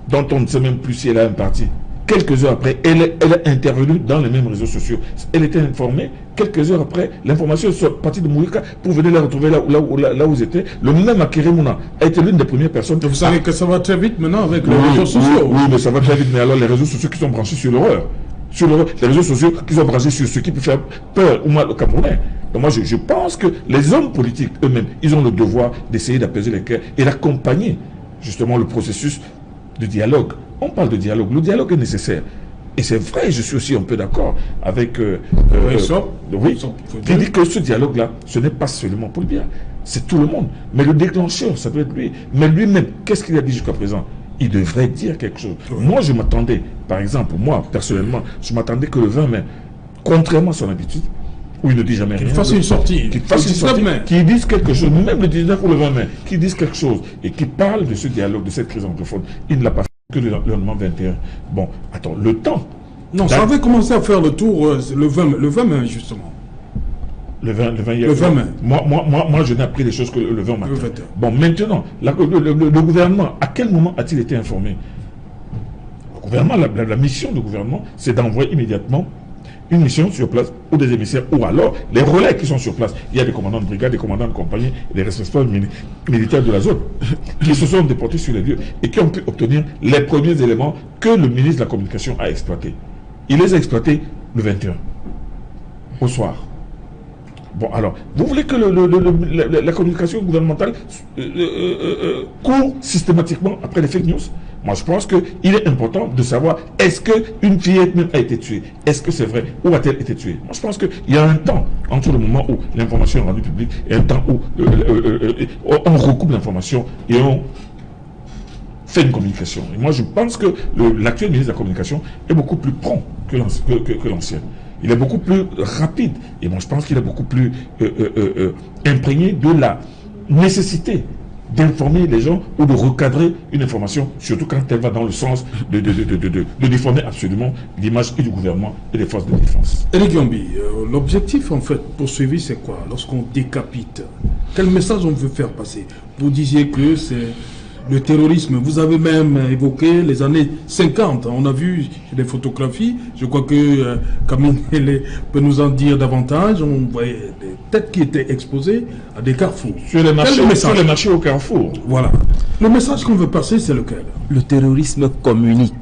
dont on ne sait même plus si elle a un parti, quelques heures après, elle est intervenue dans les mêmes réseaux sociaux. Elle était informée, quelques heures après, l'information est partie de Mouyouka pour venir la retrouver là où ils étaient. Le même Akérémouna a été l'une des premières personnes. Vous savez que ça va très vite maintenant avec les réseaux sociaux. Oui, mais ça va très vite. Mais alors les réseaux sociaux qui sont branchés sur l'horreur, les réseaux sociaux qui sont branchés sur ce qui peut faire peur ou mal aux Camerounais. Donc moi, je pense que les hommes politiques eux-mêmes, ils ont le devoir d'essayer d'apaiser les cœurs et d'accompagner justement le processus de dialogue. On parle de dialogue. Le dialogue est nécessaire. Et c'est vrai, je suis aussi un peu d'accord avec... qui dit que ce dialogue-là, ce n'est pas seulement pour le bien. C'est tout le monde. Mais le déclencheur, ça doit être lui. Mais lui-même, qu'est-ce qu'il a dit jusqu'à présent? Il devrait dire quelque chose. Oui. Moi, je m'attendais, par exemple, moi, personnellement, je m'attendais que le 20 mai, contrairement à son habitude, où il ne dit jamais rien. Qu'il fasse une sortie. Qu'il fasse une sortie, qu'il dise quelque chose, même le 19 ou le 20 mai, qu'il dise quelque chose et qu'il parle de ce dialogue, de cette crise anglophone. Il ne l'a pas fait que le lendemain 21. Bon, attends, le temps. Non, ça avait commencé à faire le tour le 20 mai, justement. Le 20 mai. Moi, je n'ai appris les choses que le 20 matin. Bon, maintenant, le gouvernement, à quel moment a-t-il été informé? Le gouvernement, la mission du gouvernement, c'est d'envoyer immédiatement une mission sur place ou des émissaires, ou alors les relais qui sont sur place. Il y a des commandants de brigade, des commandants de compagnie, des responsables militaires de la zone qui se sont déportés sur les lieux et qui ont pu obtenir les premiers éléments que le ministre de la Communication a exploités. Il les a exploités le 21, au soir. Bon, alors, vous voulez que la communication gouvernementale court systématiquement après les fake news? Moi, je pense qu'il est important de savoir, est-ce qu'une fillette même a été tuée? Est-ce que c'est vrai? Où a-t-elle été tuée? Moi, je pense qu'il y a un temps entre le moment où l'information est rendue publique et un temps où on recoupe l'information et on fait une communication. Et moi, je pense que l'actuel ministre de la Communication est beaucoup plus prompt que l'ancien. Il est beaucoup plus rapide. Et moi, je pense qu'il est beaucoup plus imprégné de la nécessité d'informer les gens ou de recadrer une information, surtout quand elle va dans le sens de déformer absolument l'image et du gouvernement et des forces de défense. Éric Yombi, l'objectif en fait poursuivi, c'est quoi lorsqu'on décapite? Quel message on veut faire passer? Vous disiez que c'est le terrorisme. Vous avez même évoqué les années 50. On a vu des photographies. Je crois que Camille peut nous en dire davantage. On voyait des têtes qui étaient exposées à des carrefours. Sur les marchés au carrefour. Voilà. Le message qu'on veut passer, c'est lequel? Le terrorisme communique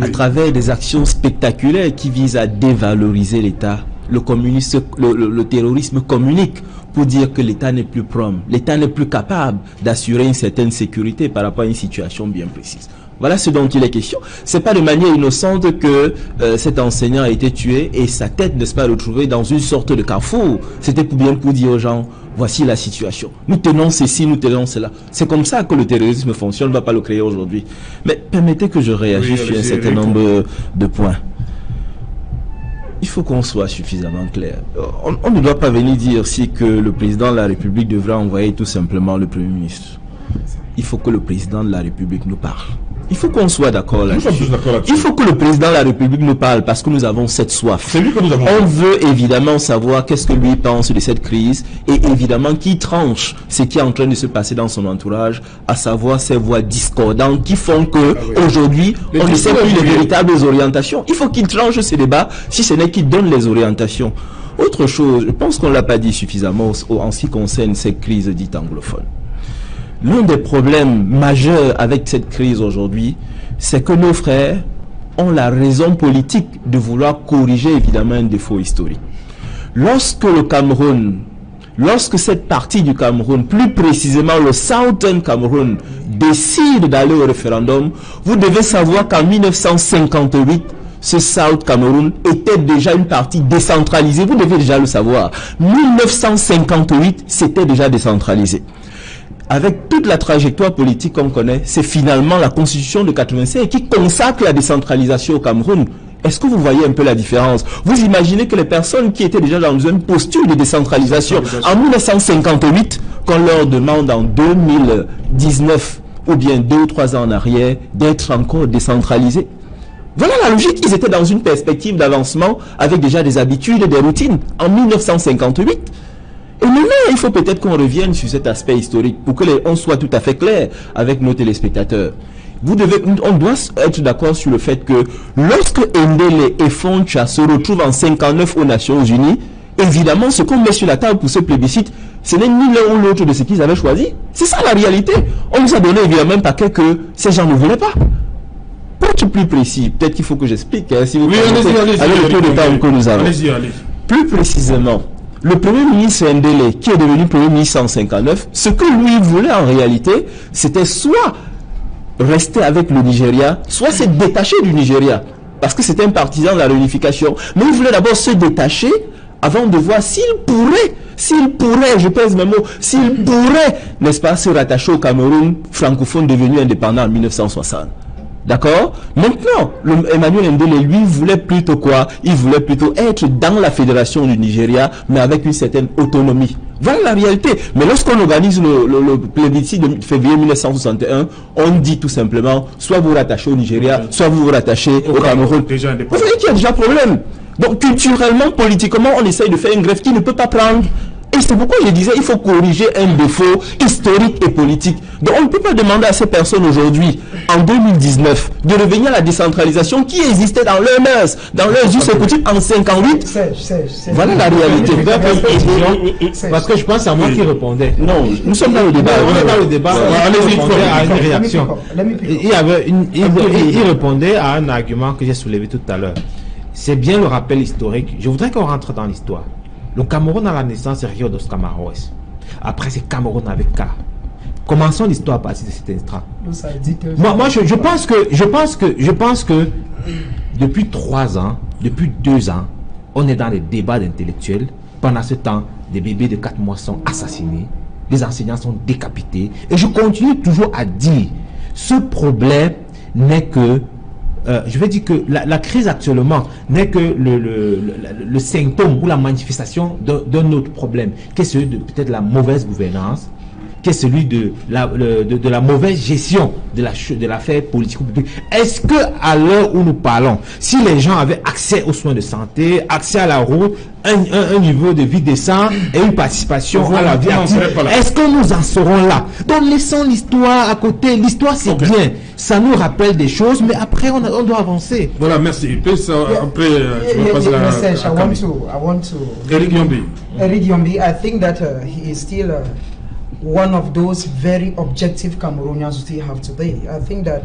à travers des actions spectaculaires qui visent à dévaloriser l'État. Le terrorisme communique pour dire que l'État n'est plus prompt, l'État n'est plus capable d'assurer une certaine sécurité par rapport à une situation bien précise. Voilà ce dont il est question. C'est pas de manière innocente que cet enseignant a été tué et sa tête, n'est-ce pas, retrouvée dans une sorte de carrefour. C'était pour dire aux gens, voici la situation. Nous tenons ceci, nous tenons cela. C'est comme ça que le terrorisme fonctionne, on ne va pas le créer aujourd'hui. Mais permettez que je réagisse sur un certain nombre de points. Il faut qu'on soit suffisamment clair. On ne doit pas venir dire si que le président de la République devrait envoyer tout simplement le Premier ministre. Il faut que le président de la République nous parle. Il faut qu'on soit d'accord là-dessus. Il faut que le président de la République nous parle parce que nous avons cette soif. C'est lui que nous avons. On veut évidemment savoir qu'est-ce que lui pense de cette crise et évidemment qui tranche ce qui est en train de se passer dans son entourage, à savoir ces voix discordantes qui font que aujourd'hui on ne sait plus les véritables orientations. Il faut qu'il tranche ces débats si ce n'est qu'il donne les orientations. Autre chose, je pense qu'on ne l'a pas dit suffisamment en ce qui concerne cette crise dite anglophone. L'un des problèmes majeurs avec cette crise aujourd'hui, c'est que nos frères ont la raison politique de vouloir corriger évidemment un défaut historique. Lorsque cette partie du Cameroun, plus précisément le Southern Cameroun, décide d'aller au référendum, vous devez savoir qu'en 1958, ce South Cameroun était déjà une partie décentralisée. Vous devez déjà le savoir. 1958, c'était déjà décentralisé. Avec toute la trajectoire politique qu'on connaît, c'est finalement la constitution de 85 qui consacre la décentralisation au Cameroun. Est-ce que vous voyez un peu la différence? Vous imaginez que les personnes qui étaient déjà dans une posture de décentralisation en 1958, qu'on leur demande en 2019 ou bien 2 ou 3 ans en arrière d'être encore décentralisés? Voilà la logique. Ils étaient dans une perspective d'avancement avec déjà des habitudes et des routines en 1958. Et maintenant, il faut peut-être qu'on revienne sur cet aspect historique pour que on soit tout à fait clair avec nos téléspectateurs. On doit être d'accord sur le fait que lorsque Ndele et Foncha se retrouvent en 59 aux Nations Unies, évidemment, ce qu'on met sur la table pour ce plébiscite, ce n'est ni l'un ou l'autre de ce qu'ils avaient choisi. C'est ça la réalité. On nous a donné évidemment un paquet que ces gens ne voulaient pas. Pour être plus précis, peut-être qu'il faut que j'explique, si vous permettez, avec le peu de temps que nous avons. Plus précisément, le Premier ministre Ndele, qui est devenu Premier ministre en 59, ce que lui voulait en réalité, c'était soit rester avec le Nigeria, soit se détacher du Nigeria, parce que c'était un partisan de la réunification. Mais il voulait d'abord se détacher avant de voir s'il pourrait, je pèse mes mots, s'il pourrait, n'est-ce pas, se rattacher au Cameroun francophone devenu indépendant en 1960. D'accord? Maintenant, Emmanuel Ndele, lui, voulait plutôt quoi? Il voulait plutôt être dans la fédération du Nigeria, mais avec une certaine autonomie. Voilà la réalité. Mais lorsqu'on organise le plébiscite de février 1961, on dit tout simplement, soit vous rattachez au Nigeria, soit vous vous rattachez au Cameroun. Vous voyez qu'il y a déjà problème. Donc, culturellement, politiquement, on essaye de faire une grève qui ne peut pas prendre. Et c'est pourquoi je disais, il faut corriger un défaut historique et politique. Donc on ne peut pas demander à ces personnes aujourd'hui, en 2019, de revenir à la décentralisation qui existait dans leurs mœurs, dans leurs us et coutumes en 58. Voilà la réalité. Parce que je pense à moi qui répondait. Non, nous sommes dans le débat. On est dans le débat. Allez-y, à une réaction. Il répondait à un argument que j'ai soulevé tout à l'heure. C'est bien le rappel historique. Je voudrais qu'on rentre dans l'histoire. Le Cameroun à la naissance, c'est Rio dos Camaroes. Après, c'est Cameroun avec K. Commençons l'histoire à partir de cet instant. Moi, je pense que depuis 3 ans, depuis 2 ans, on est dans les débats d'intellectuels. Pendant ce temps, des bébés de 4 mois sont assassinés, les enseignants sont décapités. Et je continue toujours à dire, ce problème n'est que je vais dire que la crise actuellement n'est que le symptôme ou la manifestation d'un autre problème, qui est celui de peut-être la mauvaise gouvernance, qui est celui de la mauvaise gestion de l'affaire politique ou publique. Est-ce que à l'heure où nous parlons, si les gens avaient accès aux soins de santé, accès à la route, un niveau de vie décent et une participation à la vie active, est-ce que nous en serons là? Donc laissons l'histoire à côté. L'histoire c'est bien, ça nous rappelle des choses, mais après on doit avancer. Voilà, merci. Après, je vais passer à I want to Eric Yombi. Eric Yombi, I think that he is still one of those very objective Cameroonians we still have today. I think that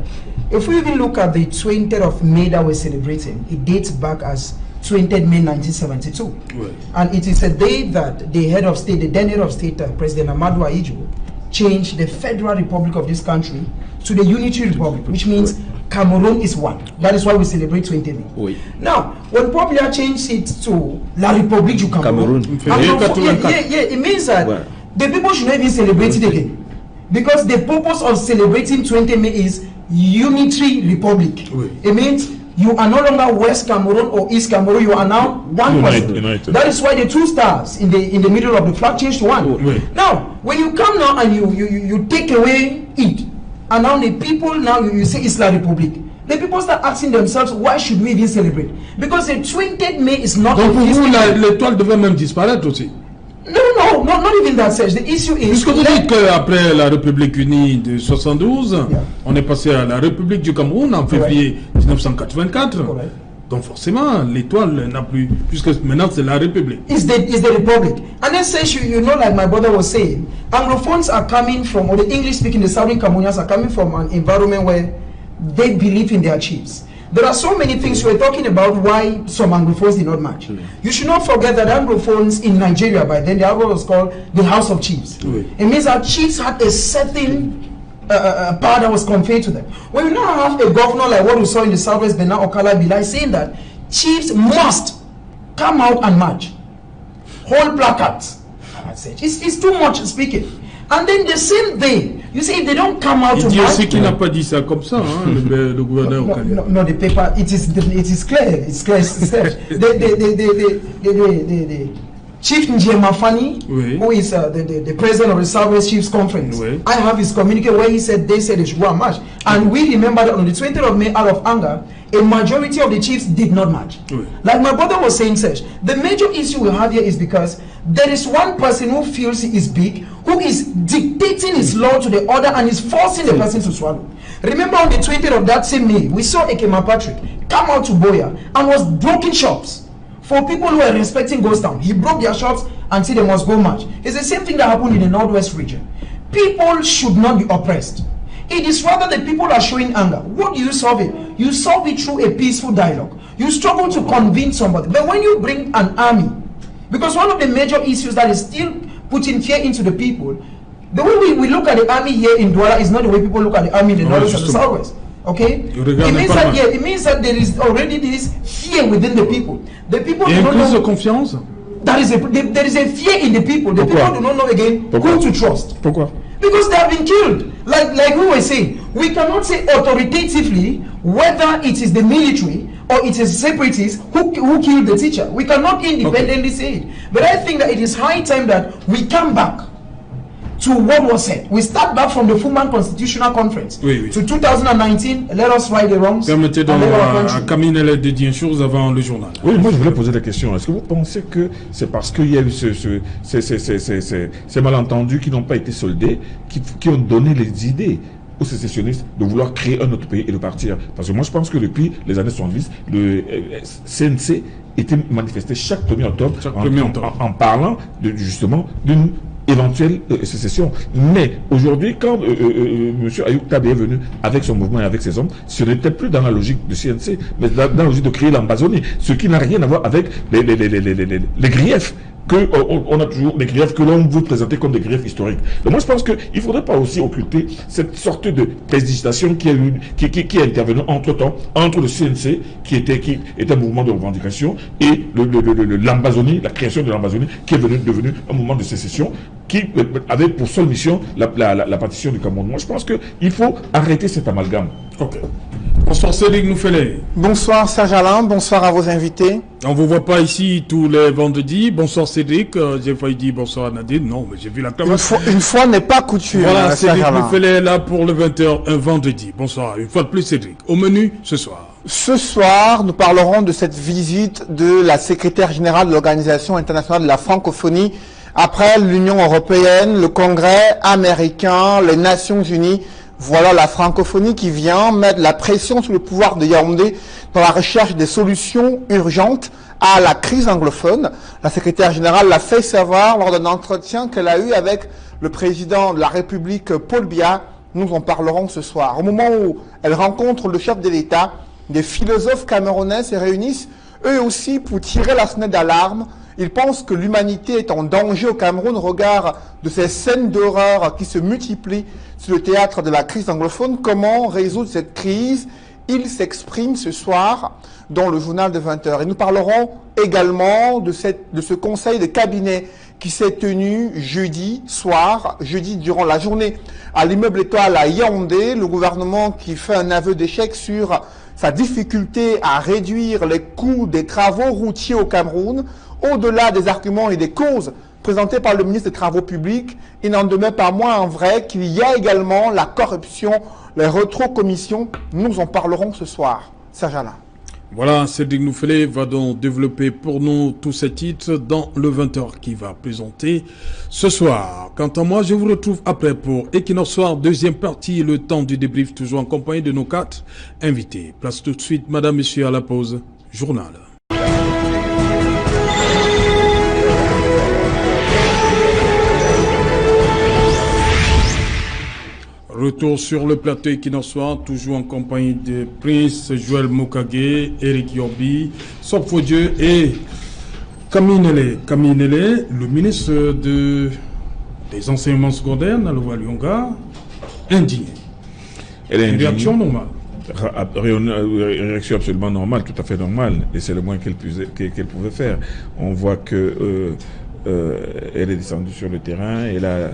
if we even look at the 20th of May that we're celebrating, it dates back as 20th May 1972. Right. And it is a day that the head of state, the then head of state, President Amadou Ahidjo, changed the Federal Republic of this country to the Unitary Republic, which means Cameroon is one. That is why we celebrate 20 May. Oui. Now, when Popular changed it to La République du Cameroun, it means that the people should not even celebrate it again. Because the purpose of celebrating 20 May is Unitary Republic. Oui. It means you are no longer West Cameroon or East Cameroon, you are now one person. United. That is why the 2 stars in the middle of the flag changed to 1. Oui. Now, when you come now and you take away it, and now the people now you say it's La République, the people start asking themselves, why should we even celebrate? Because the 20th May is not. Donc pour vous, l'étoile devait même disparaître aussi. No, not even that such. The issue is. Puisque vous dites qu'après la République unie de 72, on est passé à la République du Cameroun en février 1984. Donc forcément, l'étoile n'a plus, puisque maintenant c'est la République. It's the Republic. And then says you know, like my brother was saying, Anglophones are coming from, or the English-speaking, the Southern Cameroonians are coming from an environment where they believe in their chiefs. There are so many things we're talking about why some Anglophones did not match. You should not forget that Anglophones in Nigeria by then, they have what was called the House of Chiefs. It means that chiefs had a certain power that was conferred to them. When you now have a governor like what we saw in the Southwest, Bernard Okala Bilai, saying that chiefs must come out and march, hold placards. It's too much speaking. And then the same day, you see, if they don't come out to march. Dieu sait qu'il n'a pas dit ça comme ça, hein, le gouverneur Okala. No, the paper. It is clear. It's clear. The Chief Njema Fani, who is the president of the Southwest Chiefs Conference, I have his communique where they said they should go and march. And we remember that on the 20th of May, out of anger, a majority of the chiefs did not march. Like my brother was saying, Serge, the major issue we have here is because there is one person who feels he is big, who is dictating his law to the other and is forcing the person to swallow. Remember on the 20th of that same May, we saw Ekema Patrick come out to Boya and was broken shops. For people who were respecting Ghost Town, he broke their shops and said they must go march. It's the same thing that happened in the Northwest region. People should not be oppressed. It is rather the people are showing anger. What do you solve it? You solve it through a peaceful dialogue. You struggle to convince somebody. But when you bring an army, because one of the major issues that is still putting fear into the people, the way we look at the army here in Douala is not the way people look at the army in the Northwest and the Southwest. Okay? It means that there is already this fear within the people. The people do not know. Confiance? There is a fear in the people. The people do not know again who to trust. Pourquoi? Because they have been killed. Like we were saying, we cannot say authoritatively whether it is the military or it is separatists who killed the teacher. We cannot independently say it. But I think that it is high time that we come back to what was said. We start back from the Fuman Constitutional Conference to 2019. Let us right the wrongs. Permettez donc à Camille de dire une chose avant le journal. Oui, moi je voulais poser la question. Est-ce que vous pensez que c'est parce qu'il y a eu ces malentendus qui n'ont pas été soldés, qui ont donné les idées aux sécessionnistes de vouloir créer un autre pays et de partir? Parce que moi je pense que depuis les années 70, le CNC était manifesté chaque 1er octobre, en parlant justement d'une éventuelle sécession. Mais aujourd'hui, quand M. Ayoub Tabé est venu avec son mouvement et avec ses hommes, ce n'était plus dans la logique du CNC, mais dans la logique de créer l'Ambazonie, ce qui n'a rien à voir avec les griefs. On a toujours des griefs que l'on veut présenter comme des griefs historiques. Donc moi je pense qu'il ne faudrait pas aussi occulter cette sorte de précipitation qui est intervenue entre-temps, entre le CNC, qui était un mouvement de revendication, et l'Ambazonie, la création de l'Ambazonie, qui est devenu un mouvement de sécession, qui avait pour seule mission la partition du Cameroun. Moi je pense qu'il faut arrêter cet amalgame. Ok. Bonsoir Cédric Noufelet. Bonsoir Serge Alain, bonsoir à vos invités. On ne vous voit pas ici tous les vendredis. Bonsoir Cédric, j'ai failli dire bonsoir à Nadine. Non, mais j'ai vu la caméra. Une fois n'est pas coutume. Voilà, Cédric Noufelet est là pour le 20h, un vendredi. Bonsoir, une fois de plus Cédric. Au menu ce soir. Ce soir, nous parlerons de cette visite de la secrétaire générale de l'Organisation internationale de la francophonie après l'Union européenne, le Congrès américain, les Nations unies. Voilà la francophonie qui vient mettre la pression sur le pouvoir de Yaoundé dans la recherche des solutions urgentes à la crise anglophone. La secrétaire générale l'a fait savoir lors d'un entretien qu'elle a eu avec le président de la République, Paul Biya. Nous en parlerons ce soir. Au moment où elle rencontre le chef de l'État, des philosophes camerounais se réunissent eux aussi pour tirer la sonnette d'alarme. Ils pensent que l'humanité est en danger au Cameroun au regard de ces scènes d'horreur qui se multiplient sur le théâtre de la crise anglophone. Comment résoudre cette crise? Ils s'expriment ce soir dans le journal de 20h. Et nous parlerons également de ce conseil de cabinet qui s'est tenu jeudi soir, jeudi durant la journée, à l'immeuble Étoile à Yaoundé. Le gouvernement qui fait un aveu d'échec sur sa difficulté à réduire les coûts des travaux routiers au Cameroun. Au-delà des arguments et des causes présentés par le ministre des Travaux publics, il n'en demeure pas moins vrai qu'il y a également la corruption, les rétrocommissions. Nous en parlerons ce soir. Serge Alain. Voilà, Cédric Noufelet va donc développer pour nous tous ces titres dans le 20h qui va présenter ce soir. Quant à moi, je vous retrouve après pour Equinox Soir, deuxième partie, le temps du débrief, toujours en compagnie de nos 4 invités. Place tout de suite, madame, monsieur, à la pause. Journal. Retour sur le plateau Equinox Soir, toujours en compagnie de Prince Joël Mokage, Eric Yombi, Sopfodieu et Camille Nélé, le ministre des enseignements secondaires, Naloua Lyonga, indigné. Une réaction normale. Réaction absolument normale, tout à fait normale, et c'est le moins qu'elle pouvait faire. On voit que elle est descendue sur le terrain, elle a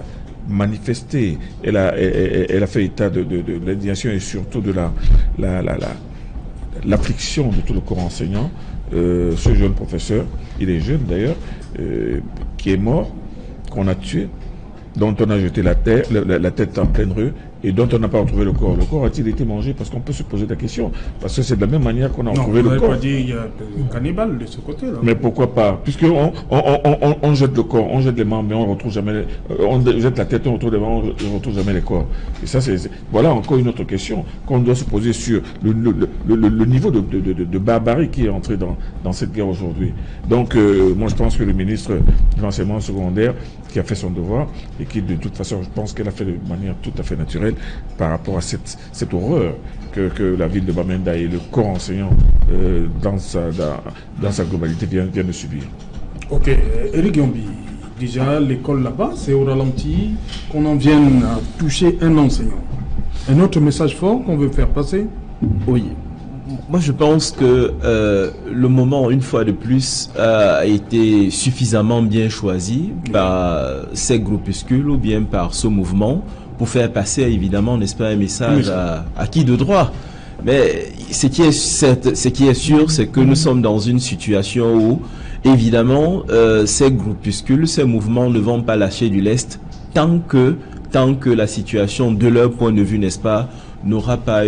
manifesté, elle a fait état de l'indignation et surtout de l'affliction de tout le corps enseignant. Ce jeune professeur, il est jeune d'ailleurs, qui est mort, qu'on a tué, dont on a jeté la tête en pleine rue et dont on n'a pas retrouvé le corps. Le corps a-t-il été mangé? Parce qu'on peut se poser la question. Parce que c'est de la même manière qu'on a retrouvé le corps. Non, on pas dit qu'il y a un cannibale de ce côté-là. Mais pourquoi pas? Puisqu'on on jette le corps, on jette les membres, mais on ne retrouve jamais... on jette la tête, on retrouve les membres, on ne retrouve jamais les corps. Et ça, voilà encore une autre question qu'on doit se poser sur le niveau de barbarie qui est entré dans cette guerre aujourd'hui. Donc, moi, je pense que le ministre de l'enseignement secondaire, qui a fait son devoir, et qui, de toute façon, je pense qu'elle a fait de manière tout à fait naturelle, par rapport à cette horreur que la ville de Bamenda et le corps enseignant dans sa globalité vient de subir. Ok, Eric Yombi, déjà l'école là-bas, c'est au ralenti qu'on en vienne à toucher un enseignant. Un autre message fort qu'on veut faire passer? Oui. Moi, je pense que le moment, une fois de plus, a été suffisamment bien choisi par ces groupuscules ou bien par ce mouvement pour faire passer, évidemment, n'est-ce pas, un message à qui de droit. Mais ce qui est sûr, c'est que nous sommes dans une situation où, évidemment, ces groupuscules, ces mouvements ne vont pas lâcher du lest tant que la situation, de leur point de vue, n'est-ce pas, n'aura pas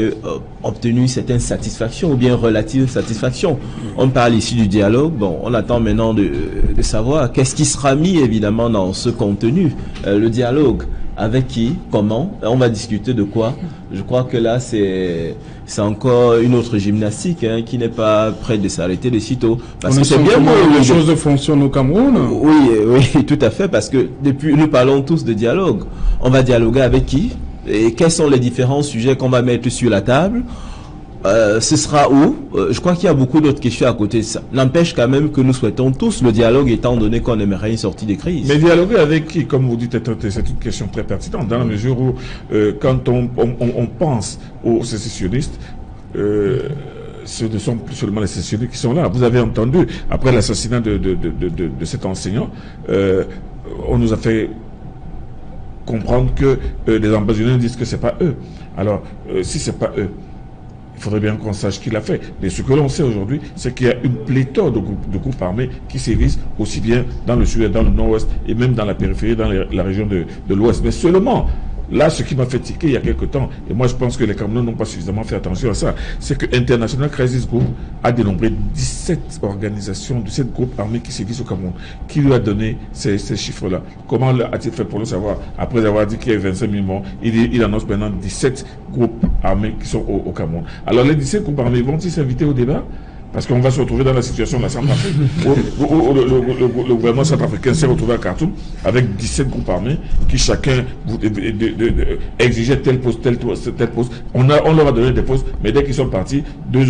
obtenu une certaine satisfaction ou bien relative satisfaction. On parle ici du dialogue. Bon, on attend maintenant de savoir qu'est-ce qui sera mis évidemment dans ce contenu. Le dialogue, avec qui, comment, on va discuter de quoi. Je crois que là c'est encore une autre gymnastique qui n'est pas prête de s'arrêter de sitôt. Parce que c'est bien que les choses fonctionnent au Cameroun. Oui, tout à fait, parce que depuis nous parlons tous de dialogue. On va dialoguer avec qui? Et quels sont les différents sujets qu'on va mettre sur la table? Ce sera où? Je crois qu'il y a beaucoup d'autres questions à côté de ça. N'empêche quand même que nous souhaitons tous le dialogue, étant donné qu'on aimerait une sortie des crises. Mais dialoguer avec qui, comme vous dites, c'est une question très pertinente, dans la mesure où, quand on pense aux sécessionnistes, ce ne sont plus seulement les sécessionnistes qui sont là. Vous avez entendu, après l'assassinat de cet enseignant, on nous a fait comprendre que les ambassadeurs disent que c'est pas eux. Alors, si c'est pas eux, il faudrait bien qu'on sache qui l'a fait. Mais ce que l'on sait aujourd'hui, c'est qu'il y a une pléthore de groupes armés qui sévissent aussi bien dans le sud, dans le nord-ouest et même dans la périphérie, dans la région de l'ouest. Mais seulement, là, ce qui m'a fait tiquer il y a quelque temps, et moi je pense que les Camerounais n'ont pas suffisamment fait attention à ça, c'est que International Crisis Group a dénombré 17 organisations, 17 groupes armés qui sévissent au Cameroun. Qui lui a donné ces chiffres-là? Comment a-t-il fait pour le savoir? Après avoir dit qu'il y a 25 000 morts, il annonce maintenant 17 groupes armés qui sont au Cameroun. Alors les 17 groupes armés vont-ils s'inviter au débat? Parce qu'on va se retrouver dans la situation de la Centrafrique, où le gouvernement centrafricain s'est retrouvé à Khartoum avec 17 groupes armés qui chacun exigeait tel poste, tel poste. On leur a donné des postes, mais dès qu'ils sont partis, deux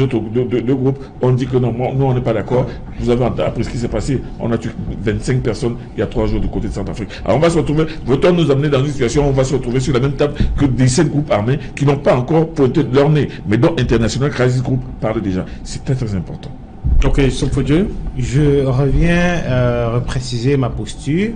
groupes ont dit que non, nous on n'est pas d'accord. Vous avez appris ce qui s'est passé. On a tué 25 personnes il y a 3 jours du côté de Centrafrique. Alors on va se retrouver, veut-on nous amener dans une situation où on va se retrouver sur la même table que 17 groupes armés qui n'ont pas encore pointé de leur nez, mais dont International Crisis Group parle déjà. C'est très très important. Ok, Sophodje. Je reviens repréciser ma posture.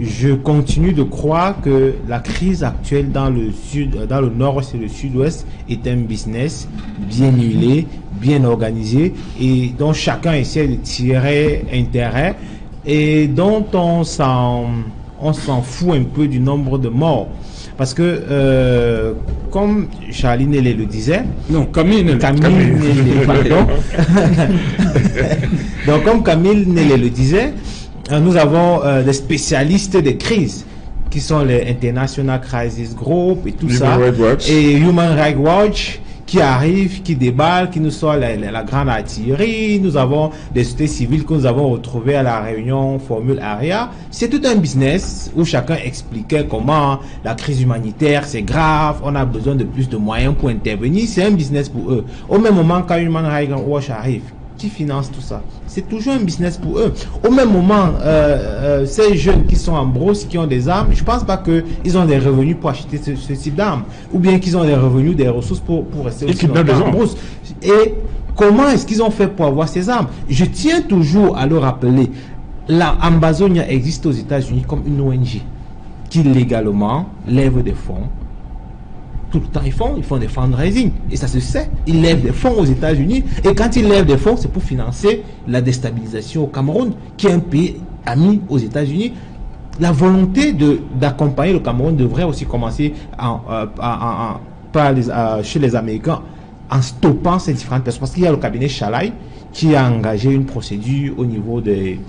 Je continue de croire que la crise actuelle dans le sud, dans le nord et le sud-ouest est un business bien huilé, bien organisé et dont chacun essaie de tirer intérêt et dont on s'en fout un peu du nombre de morts. Parce que, comme Charlie Nélé le disait... Non, Camille Nélé, pardon. Donc, comme Camille Nélé le disait, nous avons des spécialistes des crises, qui sont les International Crisis Group et tout ça. Et Human Rights Watch, qui arrive, qui déballe, qui nous sort la grande artillerie. Nous avons des sociétés civiles que nous avons retrouvées à la réunion Formule Aria. C'est tout un business où chacun expliquait comment la crise humanitaire, c'est grave, on a besoin de plus de moyens pour intervenir. C'est un business pour eux. Au même moment, quand Human Rights Watch arrive, qui finance tout ça? C'est toujours un business pour eux. Au même moment, ces jeunes qui sont en brousse, qui ont des armes, je ne pense pas qu'ils ont des revenus pour acheter ce type d'armes. Ou bien qu'ils ont des revenus, des ressources pour rester aussi longtemps en brousse. Et comment est-ce qu'ils ont fait pour avoir ces armes? Je tiens toujours à le rappeler. La Ambazonia existe aux États-Unis comme une ONG qui légalement lève des fonds. Tout le temps, ils font des fundraising. Et ça se sait. Ils lèvent des fonds aux États-Unis. Et quand ils lèvent des fonds, c'est pour financer la déstabilisation au Cameroun, qui est un pays ami aux États-Unis. La volonté d'accompagner le Cameroun devrait aussi commencer chez les Américains en stoppant ces différentes personnes. Parce qu'il y a le cabinet Chalai qui a engagé une procédure au niveau des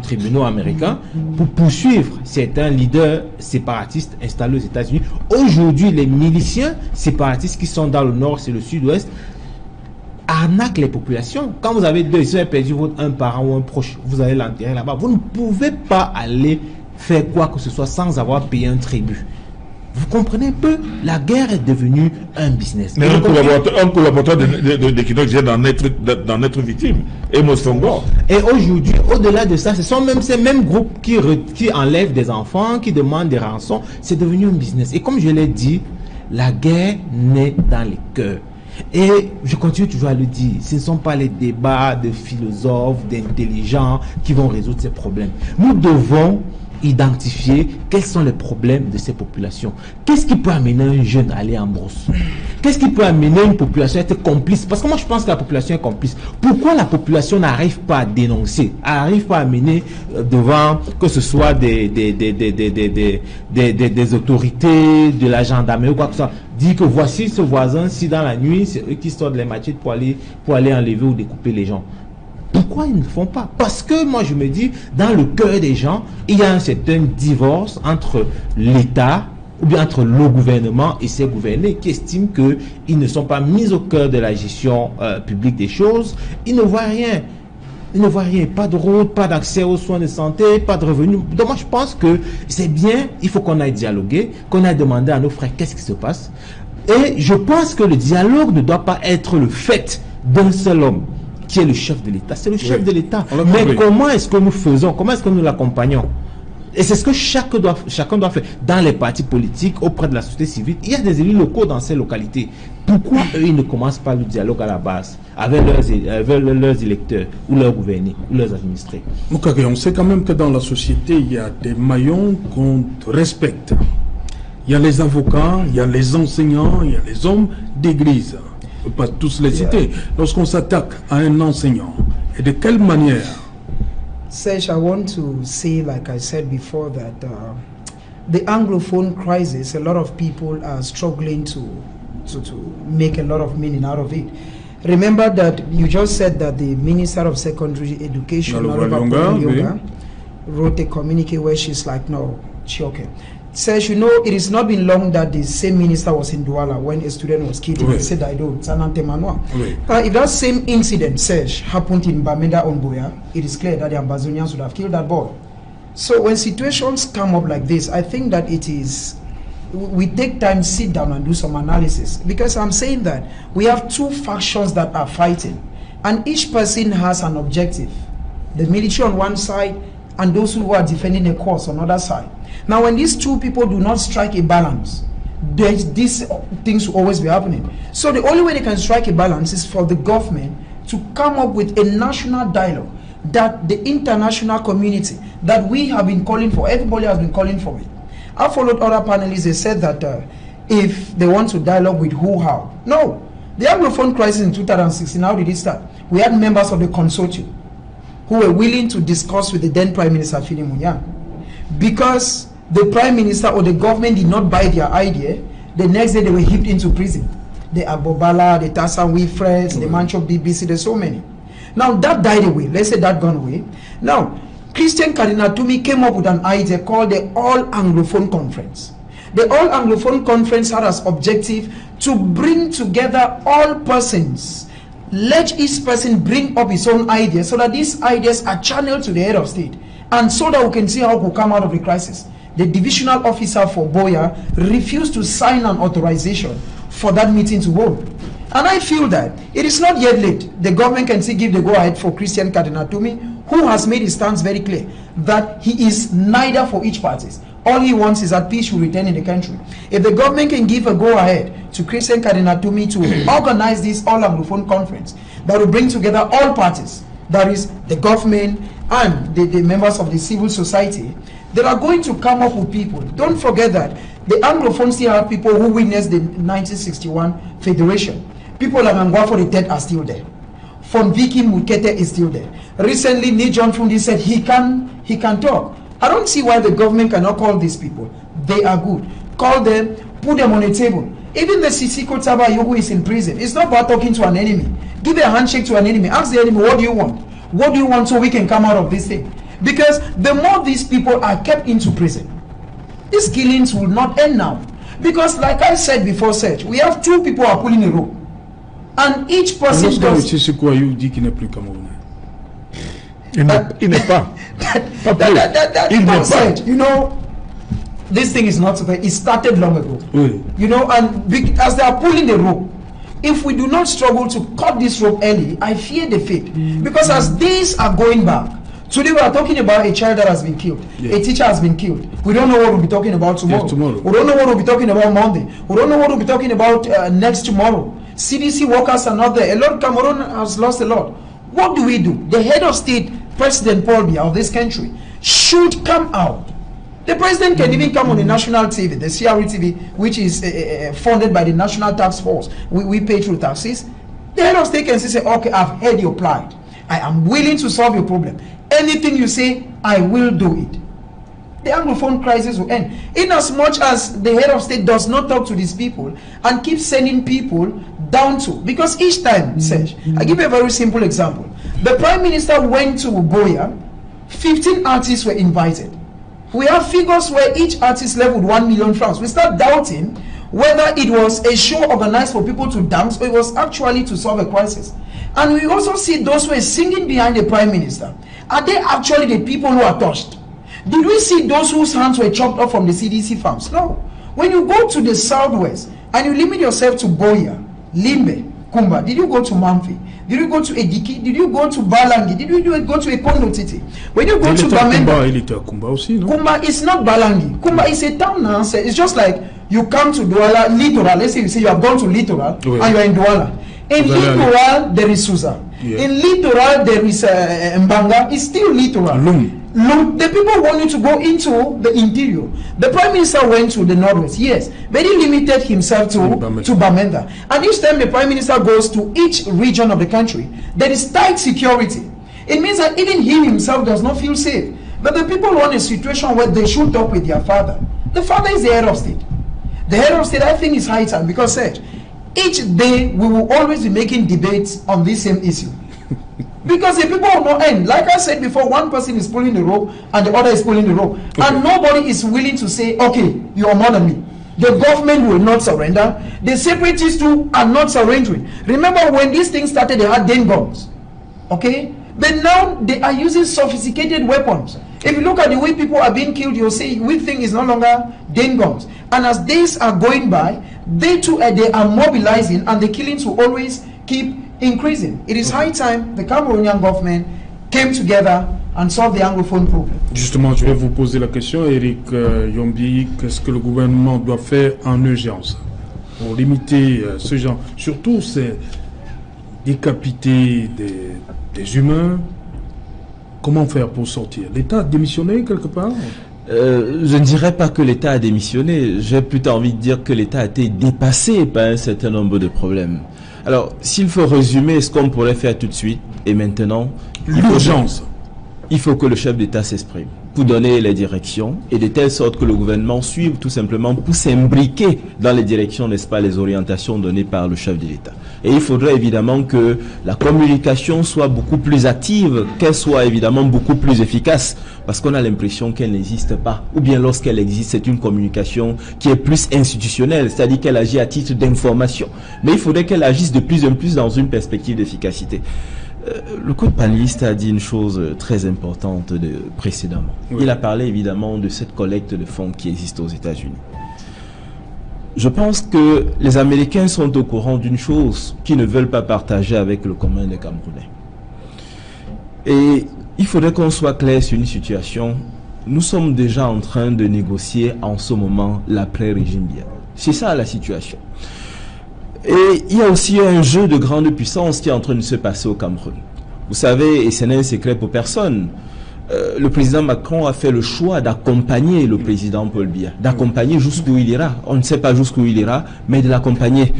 tribunaux américains pour poursuivre certains leaders séparatistes installés aux États-Unis. Aujourd'hui, les miliciens séparatistes qui sont dans le nord et le sud-ouest arnaquent les populations. Quand vous avez perdu un parent ou un proche, vous allez l'enterrer là-bas. Vous ne pouvez pas aller faire quoi que ce soit sans avoir payé un tribut. Vous comprenez un peu? La guerre est devenue un business. Mais un collaborateur de Kinok vient d'en être victime. Et Mosfongo. Et aujourd'hui, au-delà de ça, ce sont même ces mêmes groupes qui enlèvent des enfants, qui demandent des rançons. C'est devenu un business. Et comme je l'ai dit, la guerre naît dans les cœurs. Et je continue toujours à le dire, ce ne sont pas les débats de philosophes, d'intelligents qui vont résoudre ces problèmes. Nous devons identifier quels sont les problèmes de ces populations. Qu'est-ce qui peut amener un jeune à aller en brousse? Qu'est-ce qui peut amener une population à être complice? Parce que moi je pense que la population est complice. Pourquoi la population n'arrive pas à dénoncer, n'arrive pas à mener devant, que ce soit des autorités, de la gendarmerie ou quoi que ce soit, dire que voici ce voisin, si dans la nuit c'est eux qui sortent les machettes pour aller enlever ou découper les gens? Pourquoi ils ne le font pas? Parce que moi je me dis, dans le cœur des gens, il y a un certain divorce entre l'État ou bien entre le gouvernement et ses gouvernés qui estiment qu'ils ne sont pas mis au cœur de la gestion publique des choses. Ils ne voient rien. Ils ne voient rien. Pas de route, pas d'accès aux soins de santé, pas de revenus. Donc moi je pense que c'est bien, il faut qu'on aille dialoguer, qu'on aille demander à nos frères qu'est-ce qui se passe. Et je pense que le dialogue ne doit pas être le fait d'un seul homme qui est le chef de l'État. C'est le chef de l'État. Mais comment est-ce que nous faisons? Comment est-ce que nous l'accompagnons? Et c'est ce que chacun doit faire dans les partis politiques, auprès de la société civile. Il y a des élus locaux dans ces localités. Pourquoi eux, ils ne commencent pas le dialogue à la base avec leurs électeurs ou leurs gouvernés ou leurs administrés? Moukake, on sait quand même que dans la société, il y a des maillons qu'on respecte. Il y a les avocats, il y a les enseignants, il y a les hommes d'église. On ne peut pas tous les citer. Lorsqu'on s'attaque à un enseignant, et de quelle manière? Serge, I want to say, like I said before, that the Anglophone crisis, a lot of people are struggling to make a lot of meaning out of it. Remember that you just said that the Minister of Secondary Education, wrote a communique where she's like, no, okay. Says, you know, it has not been long that the same minister was in Douala when a student was killed. He said, I don't. If that same incident, Serge, happened in Bamenda Onboya, it is clear that the Ambazonians would have killed that boy. So when situations come up like this, I think that we take time, sit down and do some analysis. Because I'm saying that we have two factions that are fighting. And each person has an objective. The military on one side and those who are defending a cause on the other side. Now, when these two people do not strike a balance, these things will always be happening. So the only way they can strike a balance is for the government to come up with a national dialogue that the international community that we have been calling for, everybody has been calling for it. I followed other panelists, they said that if they want to dialogue with who, how. No. The Anglophone crisis in 2016, how did it start? We had members of the consortium who were willing to discuss with the then Prime Minister, Fini Munyang. Because the Prime Minister or the government did not buy their idea, the next day they were heaped into prison. The Agbobala, the Tassan Wilfreds, the Manchok BBC, there's so many. Now that died away. Let's say that gone away. Now, Christian Cardinal Tumi came up with an idea called the All Anglophone Conference. The All Anglophone Conference had as objective to bring together all persons. Let each person bring up his own ideas so that these ideas are channeled to the head of state. And so that we can see how we come out of the crisis. The divisional officer for Boya refused to sign an authorization for that meeting to hold. And I feel that it is not yet late. The government can still give the go-ahead for Christian Cardinal Tumi, who has made his stance very clear that he is neither for each party. All he wants is that peace should return in the country. If the government can give a go-ahead to Christian Cardinal Tumi to organize this All-Anglophone Conference that will bring together all parties, that is the government and the members of the civil society, they are going to come up with people. Don't forget that the Anglophones still have people who witnessed the 1961 Federation. People like Angwafo III are still there. Von Vicky Mukete is still there. Recently, Ni John Fundi said he can talk. I don't see why the government cannot call these people. They are good. Call them, put them on a table. Even the Sisiko Tabayo who is in prison, it's not about talking to an enemy. Give a handshake to an enemy. Ask the enemy, what do you want? What do you want so we can come out of this thing? Because the more these people are kept into prison, these killings will not end now. Because like I said before, Serge, we have two people who are pulling a rope. And each person does... Il n'est pas. You know, this thing is not... It started long ago. Oui. You know, and as they are pulling the rope, if we do not struggle to cut this rope early, I fear the fate. Because as days are going back, today we are talking about a child that has been killed. Yeah. A teacher has been killed. We don't know what we'll be talking about tomorrow. Yes, tomorrow. We don't know what we'll be talking about Monday. We don't know what we'll be talking about next tomorrow. CDC workers are not there. A lot of Cameroon has lost a lot. What do we do? The head of state, President Paul Biya of this country, should come out. The president can even come on the national TV, the CRE TV, which is funded by the National Task Force. We pay through taxes. The head of state can say, okay, I've heard your plight. I am willing to solve your problem. Anything you say, I will do it. The Anglophone crisis will end. In as much as the head of state does not talk to these people and keeps sending people down to, because each time, Serge, I give you a very simple example. The Prime Minister went to Buea, 15 artists were invited. We have figures where each artist leveled 1 million francs. We start doubting whether it was a show organized for people to dance or it was actually to solve a crisis. And we also see those who are singing behind the Prime Minister. Are they actually the people who are touched? Did we see those whose hands were chopped off from the CDC farms? No. When you go to the southwest and you limit yourself to Buea, Limbe, Kumba, did you go to Mamfi? Did you go to Ediki? Did you go to Balangi? Did you go to Ekondo Titi? When you go to Bamenda, Kumba is not Balangi. Kumba is a town now. It's just like you come to Douala, Littoral. Let's say you say you have gone to Littoral and you are in Douala. In Littoral, there is Susa. Yeah. In Littoral, there is Mbanga. It's still Littoral. The people want you to go into the interior. The Prime Minister went to the northwest, yes, but he limited himself to Bamenda. And each time the Prime Minister goes to each region of the country, there is tight security. It means that even he himself does not feel safe. But the people want a situation where they should talk with their father. The father is the head of state. The head of state, I think, is high time because each day we will always be making debates on this same issue. Because the people will not end. Like I said before, one person is pulling the rope and the other is pulling the rope. Okay. And nobody is willing to say, okay, you are more than me. The government will not surrender. The separatists too are not surrendering. Remember when these things started, they had den guns. Okay? But now they are using sophisticated weapons. If you look at the way people are being killed, you'll see we think is no longer den guns. And as days are going by, they too they are mobilizing and the killings will always keep increasing. It is high time the Cameroonian government came together and solved the anglophone problem. Justement, je vais vous poser la question, Eric Yombi, qu'est-ce que le gouvernement doit faire en urgence pour limiter ce genre, surtout c'est décapiter des humains. Comment faire pour sortir? L'État a démissionné quelque part? Je ne dirais pas que l'État a démissionné, j'ai plutôt envie de dire que l'État a été dépassé par un certain nombre de problèmes. Alors, s'il faut résumer ce qu'on pourrait faire tout de suite et maintenant, l'urgence. Il faut que le chef d'État s'exprime pour donner les directions et de telle sorte que le gouvernement suive tout simplement pour s'imbriquer dans les directions, n'est-ce pas, les orientations données par le chef de l'État. Et il faudrait évidemment que la communication soit beaucoup plus active, qu'elle soit évidemment beaucoup plus efficace, parce qu'on a l'impression qu'elle n'existe pas. Ou bien lorsqu'elle existe, c'est une communication qui est plus institutionnelle, c'est-à-dire qu'elle agit à titre d'information. Mais il faudrait qu'elle agisse de plus en plus dans une perspective d'efficacité. Le code panéliste a dit une chose très importante précédemment. Oui. Il a parlé évidemment de cette collecte de fonds qui existe aux États-Unis. Je pense que les Américains sont au courant d'une chose qu'ils ne veulent pas partager avec le commun des Camerounais. Et il faudrait qu'on soit clair sur une situation. Nous sommes déjà en train de négocier en ce moment l'après-régime Biya. C'est ça la situation. Et il y a aussi un jeu de grande puissance qui est en train de se passer au Cameroun. Vous savez, et ce n'est un secret pour personne, le président Macron a fait le choix d'accompagner le président Paul Biya, d'accompagner jusqu'où il ira. On ne sait pas jusqu'où il ira, mais de l'accompagner.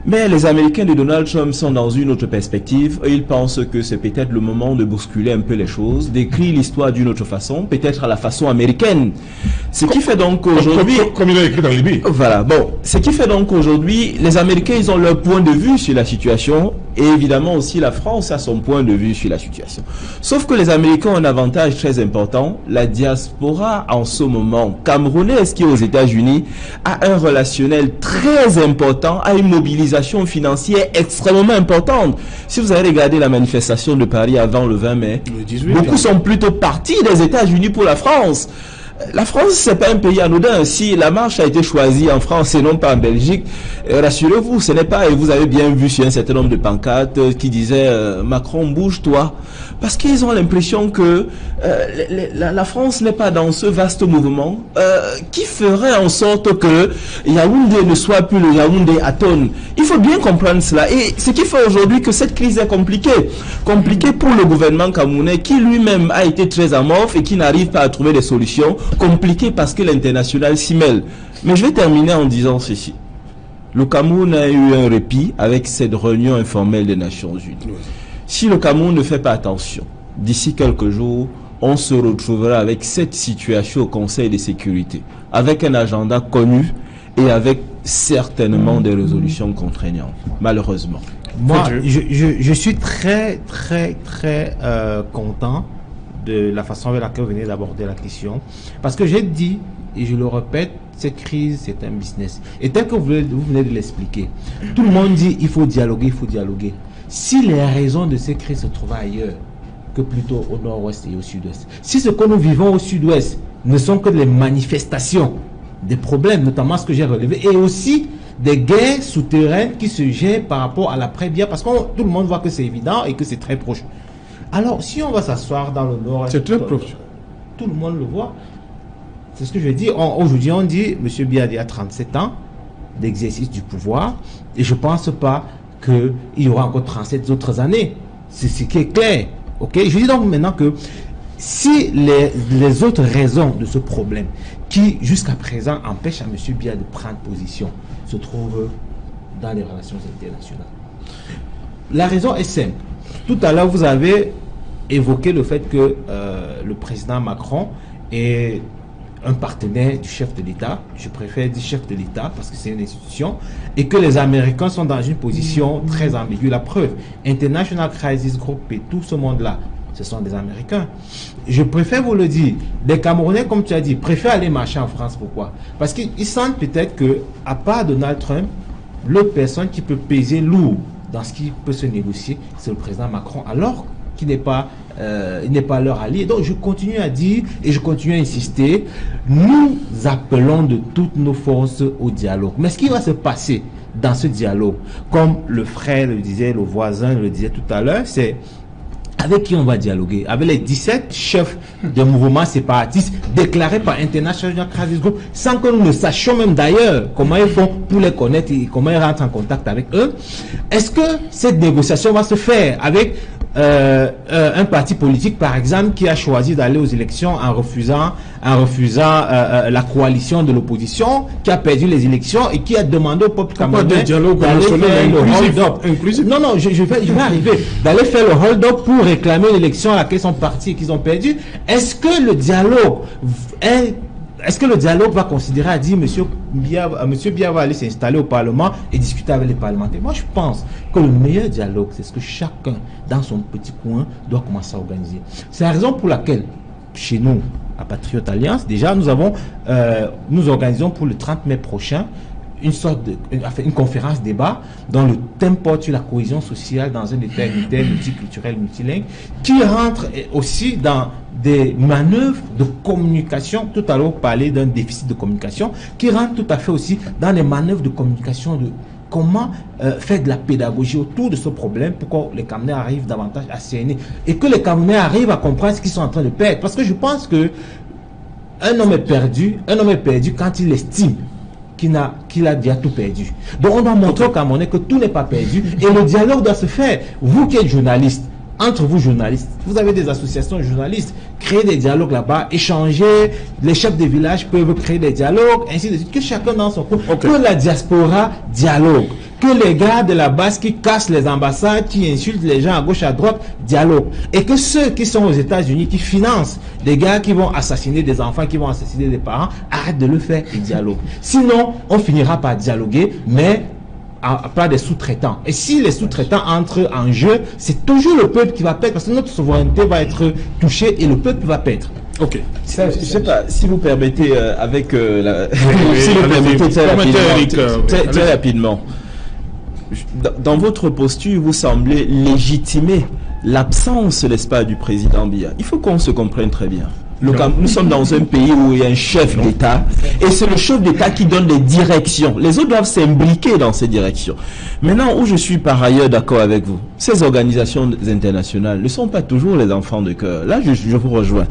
Mais les Américains de Donald Trump sont dans une autre perspective. Ils pensent que c'est peut-être le moment de bousculer un peu les choses, d'écrire l'histoire d'une autre façon, peut-être à la façon américaine. Ce qui fait donc aujourd'hui... Comme il a écrit dans Libye. Voilà, bon. Ce qui fait donc aujourd'hui, les Américains, ils ont leur point de vue sur la situation, et évidemment aussi la France a son point de vue sur la situation. Sauf que les Américains ont un avantage très important. La diaspora, en ce moment, camerounaise qui est aux États-Unis, a un relationnel très important, a une mobilisation financière extrêmement importante. Si vous avez regardé la manifestation de Paris avant le 20 mai, beaucoup sont plutôt partis des États-Unis pour la France. La France, c'est pas un pays anodin. Si la marche a été choisie en France et non pas en Belgique, rassurez-vous, ce n'est pas, et vous avez bien vu sur un certain nombre de pancartes qui disaient Macron, bouge-toi. parce qu'ils ont l'impression que la France n'est pas dans ce vaste mouvement qui ferait en sorte que Yaoundé ne soit plus le Yaoundé atone. Il faut bien comprendre cela. Et ce qui fait aujourd'hui que cette crise est compliquée. Compliquée pour le gouvernement camerounais qui lui-même a été très amorphe et qui n'arrive pas à trouver des solutions. Compliquée parce que l'international s'y mêle. Mais je vais terminer en disant ceci. Le Cameroun a eu un répit avec cette réunion informelle des Nations Unies. Si le Cameroun ne fait pas attention, d'ici quelques jours, on se retrouvera avec cette situation au Conseil de sécurité, avec un agenda connu et avec certainement des résolutions contraignantes, malheureusement. Moi, je suis très content de la façon avec laquelle vous venez d'aborder la question, parce que j'ai dit, et je le répète, cette crise, c'est un business. Et tel que vous venez de l'expliquer, tout le monde dit il faut dialoguer, il faut dialoguer. Si les raisons de cette crise se trouvaient ailleurs que plutôt au nord-ouest et au sud-ouest, si ce que nous vivons au sud-ouest ne sont que les manifestations des problèmes, notamment ce que j'ai relevé, et aussi des guerres souterraines qui se gèrent par rapport à l'après-guerre, parce que tout le monde voit que c'est évident et que c'est très proche. Alors, si on va s'asseoir dans le nord, c'est très proche. Tout le monde le voit. C'est ce que je dis. Aujourd'hui, on dit, M. Biadi a 37 ans d'exercice du pouvoir, et je ne pense pas qu'il y aura encore 37 autres années. C'est ce qui est clair. Okay? Je dis donc maintenant que si les autres raisons de ce problème, qui jusqu'à présent empêchent à M. Biadi de prendre position, se trouvent dans les relations internationales. La raison est simple. Tout à l'heure, vous avez évoqué le fait que le président Macron est un partenaire du chef de l'État, je préfère dire chef de l'État parce que c'est une institution, et que les Américains sont dans une position très ambiguë. La preuve, International Crisis Group et tout ce monde-là, ce sont des Américains. Je préfère vous le dire, des Camerounais, comme tu as dit, préfèrent aller marcher en France. Pourquoi? Parce qu'ils sentent peut-être que, à part Donald Trump, l'autre personne qui peut peser lourd dans ce qui peut se négocier, c'est le président Macron, alors qu'il n'est pas leur allié. Donc je continue à dire et je continue à insister, nous appelons de toutes nos forces au dialogue. Mais ce qui va se passer dans ce dialogue, comme le frère le disait, le voisin le disait tout à l'heure, c'est avec qui on va dialoguer? Avec les 17 chefs de mouvements séparatistes déclarés par International Crisis Group, sans que nous ne sachions même d'ailleurs comment ils font pour les connaître et comment ils rentrent en contact avec eux. Est-ce que cette négociation va se faire avec un parti politique, par exemple, qui a choisi d'aller aux élections en refusant la coalition de l'opposition, qui a perdu les élections et qui a demandé au peuple camerounais d'aller faire le hold-up. Non, je vais arriver. D'aller faire le hold-up pour réclamer l'élection à laquelle ils sont partis et qu'ils ont perdu. Est-ce que le dialogue va considérer à dire Monsieur Biya va aller s'installer au Parlement et discuter avec les parlementaires? Moi, je pense que le meilleur dialogue, c'est ce que chacun, dans son petit coin, doit commencer à organiser. C'est la raison pour laquelle, chez nous, à Patriot Alliance, déjà, nous organisons pour le 30 mai prochain une conférence débat dont le thème porte sur la cohésion sociale dans un État unitaire, multiculturel, multilingue, qui rentre aussi dans des manœuvres de communication. Tout à l'heure, on parlait d'un déficit de communication, qui rentre tout à fait aussi dans les manœuvres de communication de comment faire de la pédagogie autour de ce problème pour que les Camerounais arrivent davantage à cerner et que les Camerounais arrivent à comprendre ce qu'ils sont en train de perdre. Parce que je pense que un homme est perdu quand il estime qu'il a déjà tout perdu. Donc on doit montrer aux Camerounais que tout n'est pas perdu et le dialogue doit se faire. Vous qui êtes journaliste, entre vous journalistes, vous avez des associations de journalistes, créez des dialogues là-bas, échanger, les chefs des villages peuvent créer des dialogues, ainsi de suite, que chacun dans son coin, que la diaspora dialogue, que les gars de la base qui cassent les ambassades, qui insultent les gens à gauche, à droite, dialogue, et que ceux qui sont aux États-Unis, qui financent des gars qui vont assassiner des enfants, qui vont assassiner des parents, arrêtent de le faire et dialogue. Sinon, on finira par dialoguer, mais à part des sous-traitants. Et si les sous-traitants entrent en jeu, c'est toujours le peuple qui va perdre, parce que notre souveraineté va être touchée et le peuple va perdre. Ok. Je ne sais pas si vous permettez, avec la... si vous permettez très rapidement. Dans votre posture, vous semblez légitimer l'absence, n'est-ce pas, du président Biya. Il faut qu'on se comprenne très bien. Nous sommes dans un pays où il y a un chef d'État et c'est le chef d'État qui donne des directions. Les autres doivent s'imbriquer dans ces directions. Maintenant, où je suis par ailleurs d'accord avec vous, ces organisations internationales ne sont pas toujours les enfants de cœur. Là, je vous rejoins.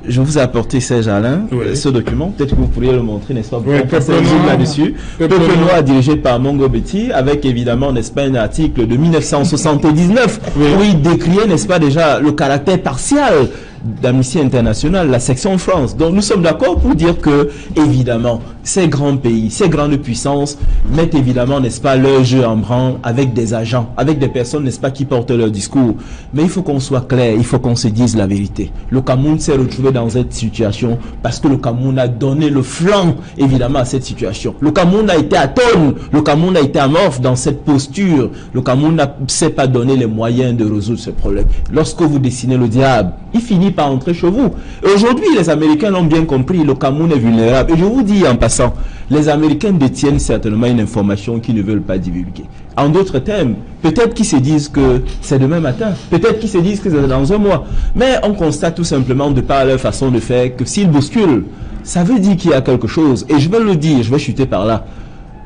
Je vous ai apporté Serge Alain, ce document. Peut-être que vous pourriez le montrer, n'est-ce pas? Vous passer un zoom là-dessus. Peuple noir dirigé par Mongo Betty, avec évidemment, n'est-ce pas, un article de 1979 où il décriait, n'est-ce pas, déjà le caractère partial d'Amnesty International, la section France. Donc nous sommes d'accord pour dire que, évidemment, ces grands pays, ces grandes puissances mettent évidemment, n'est-ce pas, leur jeu en branle avec des agents, avec des personnes, n'est-ce pas, qui portent leur discours. Mais il faut qu'on soit clair, il faut qu'on se dise la vérité. Le Cameroun s'est retrouvé dans cette situation parce que le Cameroun a donné le flanc, évidemment, à cette situation. Le Cameroun a été atone, le Cameroun a été amorphe dans cette posture. Le Cameroun ne s'est pas donné les moyens de résoudre ce problème. Lorsque vous dessinez le diable, il finit par entrer chez vous. Et aujourd'hui, les Américains l'ont bien compris, le Cameroun est vulnérable. Et je vous dis en passant, les Américains détiennent certainement une information qu'ils ne veulent pas divulguer. En d'autres termes, peut-être qu'ils se disent que c'est demain matin, peut-être qu'ils se disent que c'est dans un mois. Mais on constate tout simplement de par leur façon de faire que s'ils bousculent, ça veut dire qu'il y a quelque chose. Et je vais le dire, je vais chuter par là.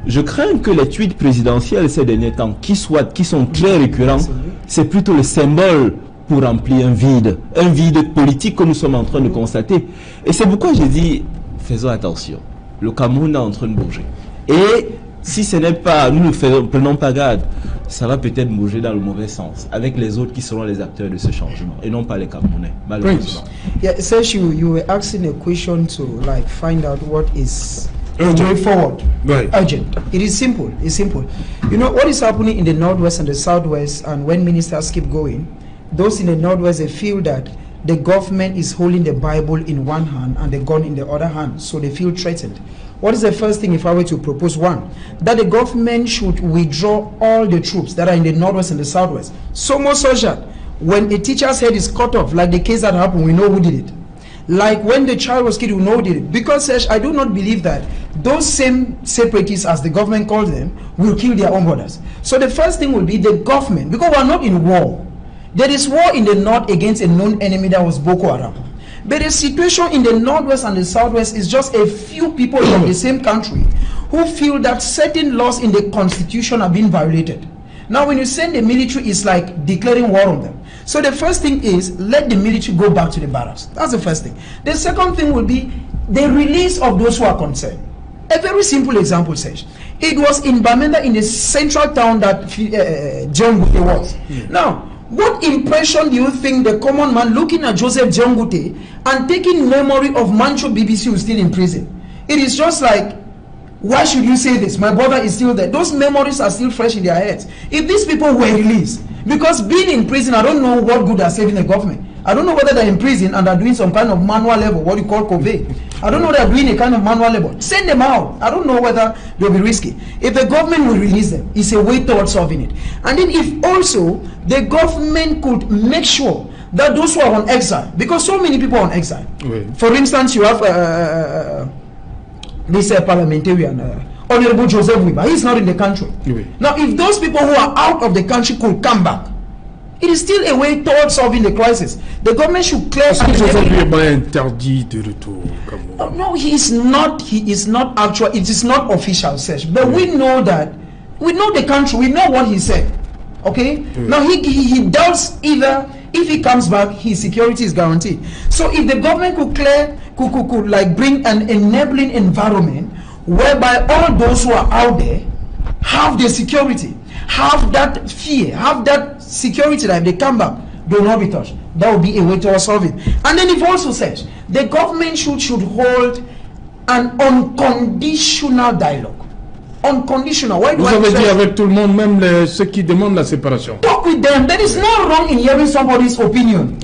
Je crains que les tweets présidentiels ces derniers temps, qui sont très récurrents, c'est plutôt le symbole pour remplir un vide politique que nous sommes en train de constater. Et c'est pourquoi j'ai dit, faisons attention. Le Cameroun est en train de bouger. Et si ce n'est pas, nous ne prenons pas garde, ça va peut-être bouger dans le mauvais sens, avec les autres qui seront les acteurs de ce changement, et non pas les Camerounais, malheureusement. Yeah, Serge, you were asking a question to like find out what is straightforward, urgent. It is simple. It's simple. You know what is happening in the northwest and the southwest, and when ministers keep going, those in the northwest, they feel that the government is holding the Bible in one hand and the gun in the other hand, so they feel threatened. What is the first thing, if I were to propose one? That the government should withdraw all the troops that are in the northwest and the southwest. So much so that when a teacher's head is cut off, like the case that happened, we know who did it. Like when the child was killed, we know who did it. Because I do not believe that those same separatists, as the government calls them, will kill their own brothers. So the first thing will be the government, because we are not in war. There is war in the north against a known enemy that was Boko Haram. But the situation in the northwest and the southwest is just a few people from the same country who feel that certain laws in the constitution are being violated. Now when you send the military, it's like declaring war on them. So the first thing is, let the military go back to the barracks. That's the first thing. The second thing will be the release of those who are concerned. A very simple example says, it was in Bamenda, in the central town, that John Gute was. Now, what impression do you think the common man looking at Joseph Jongute and taking memory of Mancho BBC who is still in prison? It is just like, why should you say this? My brother is still there. Those memories are still fresh in their heads. If these people were released, because being in prison, I don't know what good are saving the government. I don't know whether they're in prison and they're doing some kind of manual labor, what you call COVID. I don't know they're doing a kind of manual labor. Send them out. I don't know whether they'll be risky. If the government will release them, it's a way towards solving it. And then if also the government could make sure that those who are on exile, because so many people are on exile. For instance, you have this parliamentarian, Honorable Joseph Wiba. He's not in the country. Now, if those people who are out of the country could come back, it is still a way towards solving the crisis. The government should clear. No, he is not. He is not actual. It is not official search. But we know that. We know the country. We know what he said. Okay. Now he doubts either if he comes back, his security is guaranteed. So if the government could like bring an enabling environment whereby all those who are out there have the security, have that fear, have that security that if they come back, they will not be touched. That will be a way to solve it. And then it also says the government should hold an unconditional dialogue. Unconditional. Why do Vous avez dit avec tout le monde, même ceux qui demandent la séparation. Talk with them. There is no wrong in hearing somebody's opinion.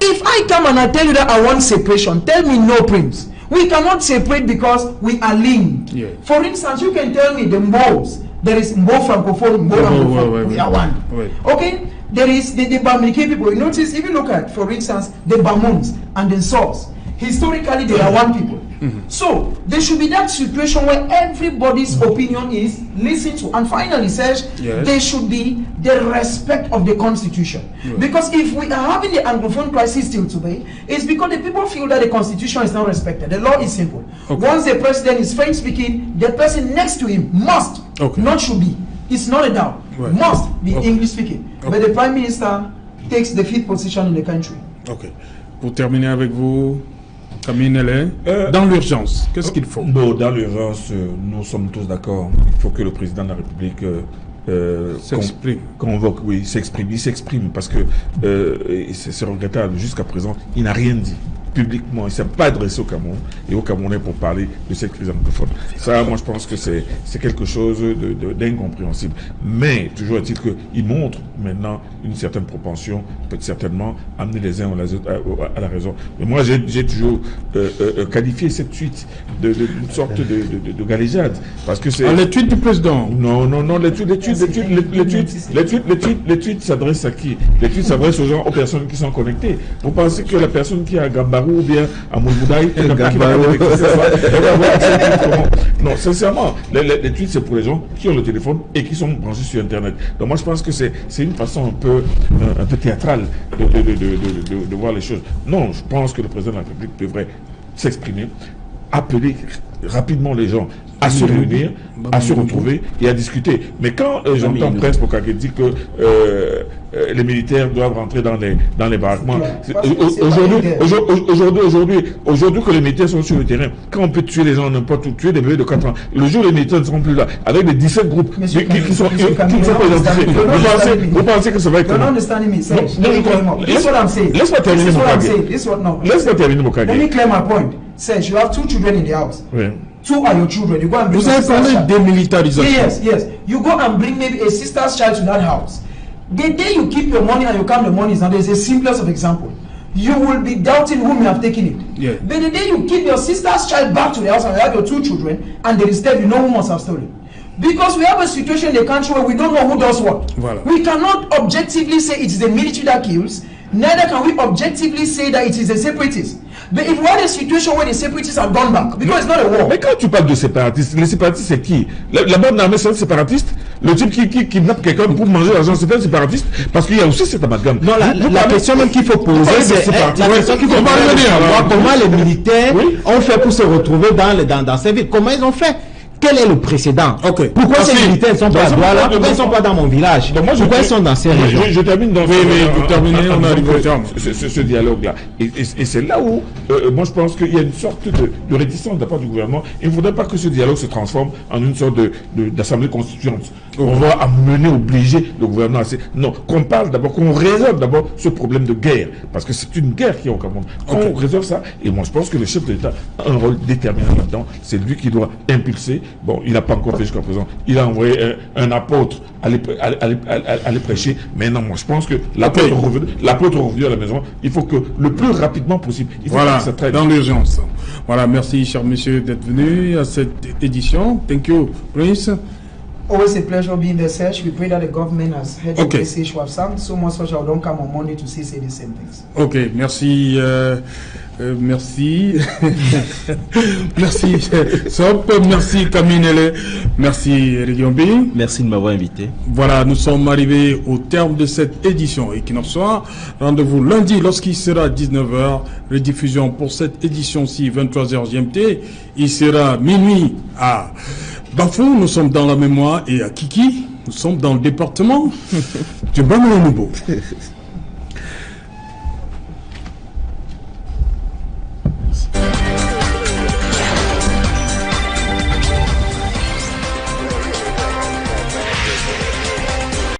If I come and I tell you that I want separation, tell me no, Prince. We cannot separate because we are linked. For instance, you can tell me the Moors. There is Mbo Francophone, Mbo Anglophone. We are one. Okay? There is the Bamileke people. You notice, if you look at, for instance, the Bamoons and the Saws, historically they are one people. So there should be that situation where everybody's opinion is listened to. And finally, says there should be the respect of the Constitution. Because if we are having the Anglophone crisis still today, it's because the people feel that the Constitution is not respected. The law is simple. Once the president is French speaking, the person next to him must, not should be. It's not a doubt. Must be English speaking. But the Prime Minister takes the fifth position in the country. Pour terminer avec vous, Camille Nellet, dans l'urgence, qu'est-ce qu'il faut? Bon, dans l'urgence, nous sommes tous d'accord. Il faut que le président de la République convoque, il s'exprime parce que c'est regrettable. Jusqu'à présent, il n'a rien dit publiquement, il ne s'est pas adressé au Cameroun et aux Camerounais pour parler de cette crise anglophone. Ça, moi, je pense que c'est quelque chose d'incompréhensible. Mais, toujours est-il qu'il montre maintenant une certaine propension, peut certainement amener les uns ou les autres à la raison. Mais moi, j'ai toujours qualifié cette suite d'une sorte de galéjade. Parce que c'est... les tweets du président? Non, les tweets s'adressent à qui? Les tweets s'adressent aux personnes qui sont connectées. Vous pensez que la personne qui a Gambarou ou bien à Moulboudaï, non, sincèrement, les tweets c'est pour les gens qui ont le téléphone et qui sont branchés sur Internet. Donc moi je pense que c'est une façon un peu théâtrale de voir les choses. Non, je pense que le président de la République devrait s'exprimer, appeler rapidement les gens à se réunir, à se retrouver et à discuter. Mais quand j'entends Prince Bokake dire que les militaires doivent rentrer dans les baraquements, aujourd'hui que les militaires sont sur le terrain, quand on peut tuer les gens n'importe où, tuer des bébés de 4 ans, le jour où les militaires ne seront plus là, avec les 17 groupes qui sont pas identifiés, vous pensez que ça va être comment? Laisse-moi terminer mon Bokake. Let me clear my point. Says you have 2 children in the house. Two are your children. You go and bring Vous avez parlé de démilitarisation. Yes. You go and bring maybe a sister's child to that house. The day you keep your money and you count the money, now there's a simplest of example. You will be doubting whom you have taken it. But the day you keep your sister's child back to the house and you have your 2 children and they disturb, you know who must have stolen. Because we have a situation in the country where we don't know who does what. Voilà. We cannot objectively say it is the military that kills. Neither can we objectively say that it is a separatist. But if we had a situation where the separatists have gone back, because it's not a war. Mais quand tu parles de séparatistes, les séparatistes c'est qui? La bande armée c'est un séparatiste? Le type qui kidnappe quelqu'un pour manger l'argent c'est un séparatiste? Parce qu'il y a aussi cet amalgame. Non, la question même qu'il faut poser, c'est comment les militaires ont fait pour se retrouver dans ces villes? Comment ils ont fait? Quel est le précédent? Pourquoi ces militaires ne sont pas à Douala? Pourquoi ils ne sont pas dans mon village? Pourquoi ils sont dans ces régions? Je termine dans ce dialogue-là. Et c'est là où, moi je pense qu'il y a une sorte de réticence de la part du gouvernement. Il ne faudrait pas que ce dialogue se transforme en une sorte d'assemblée constituante. On va obliger le gouvernement à... Non, qu'on parle d'abord, qu'on résolve d'abord ce problème de guerre. Parce que c'est une guerre qui est au Cameroun. On résolve ça. Et moi je pense que le chef de l'État a un rôle déterminant là-dedans. C'est lui qui doit impulser. Bon, il n'a pas encore fait jusqu'à présent. Il a envoyé un apôtre aller prêcher. Mais non, moi je pense que l'apôtre revenu à la maison, il faut que le plus rapidement possible. Voilà, dans l'urgence. Voilà, merci cher monsieur d'être venu à cette édition. Thank you, Prince. Always a pleasure being there, sir. We pray that the government has heard the message we have sent. So much so I don't come on Monday to say the same things. Ok, merci. Merci. Merci Sop, merci Camille Nellet, merci Rigiombi. Merci de m'avoir invité. Voilà, nous sommes arrivés au terme de cette édition Equinox Soir. Rendez-vous lundi lorsqu'il sera 19h. Rediffusion pour cette édition-ci 23h GMT. Il sera minuit à Bafou, nous sommes dans la mémoire, et à Kiki, nous sommes dans le département du Bamoué-Nouveau.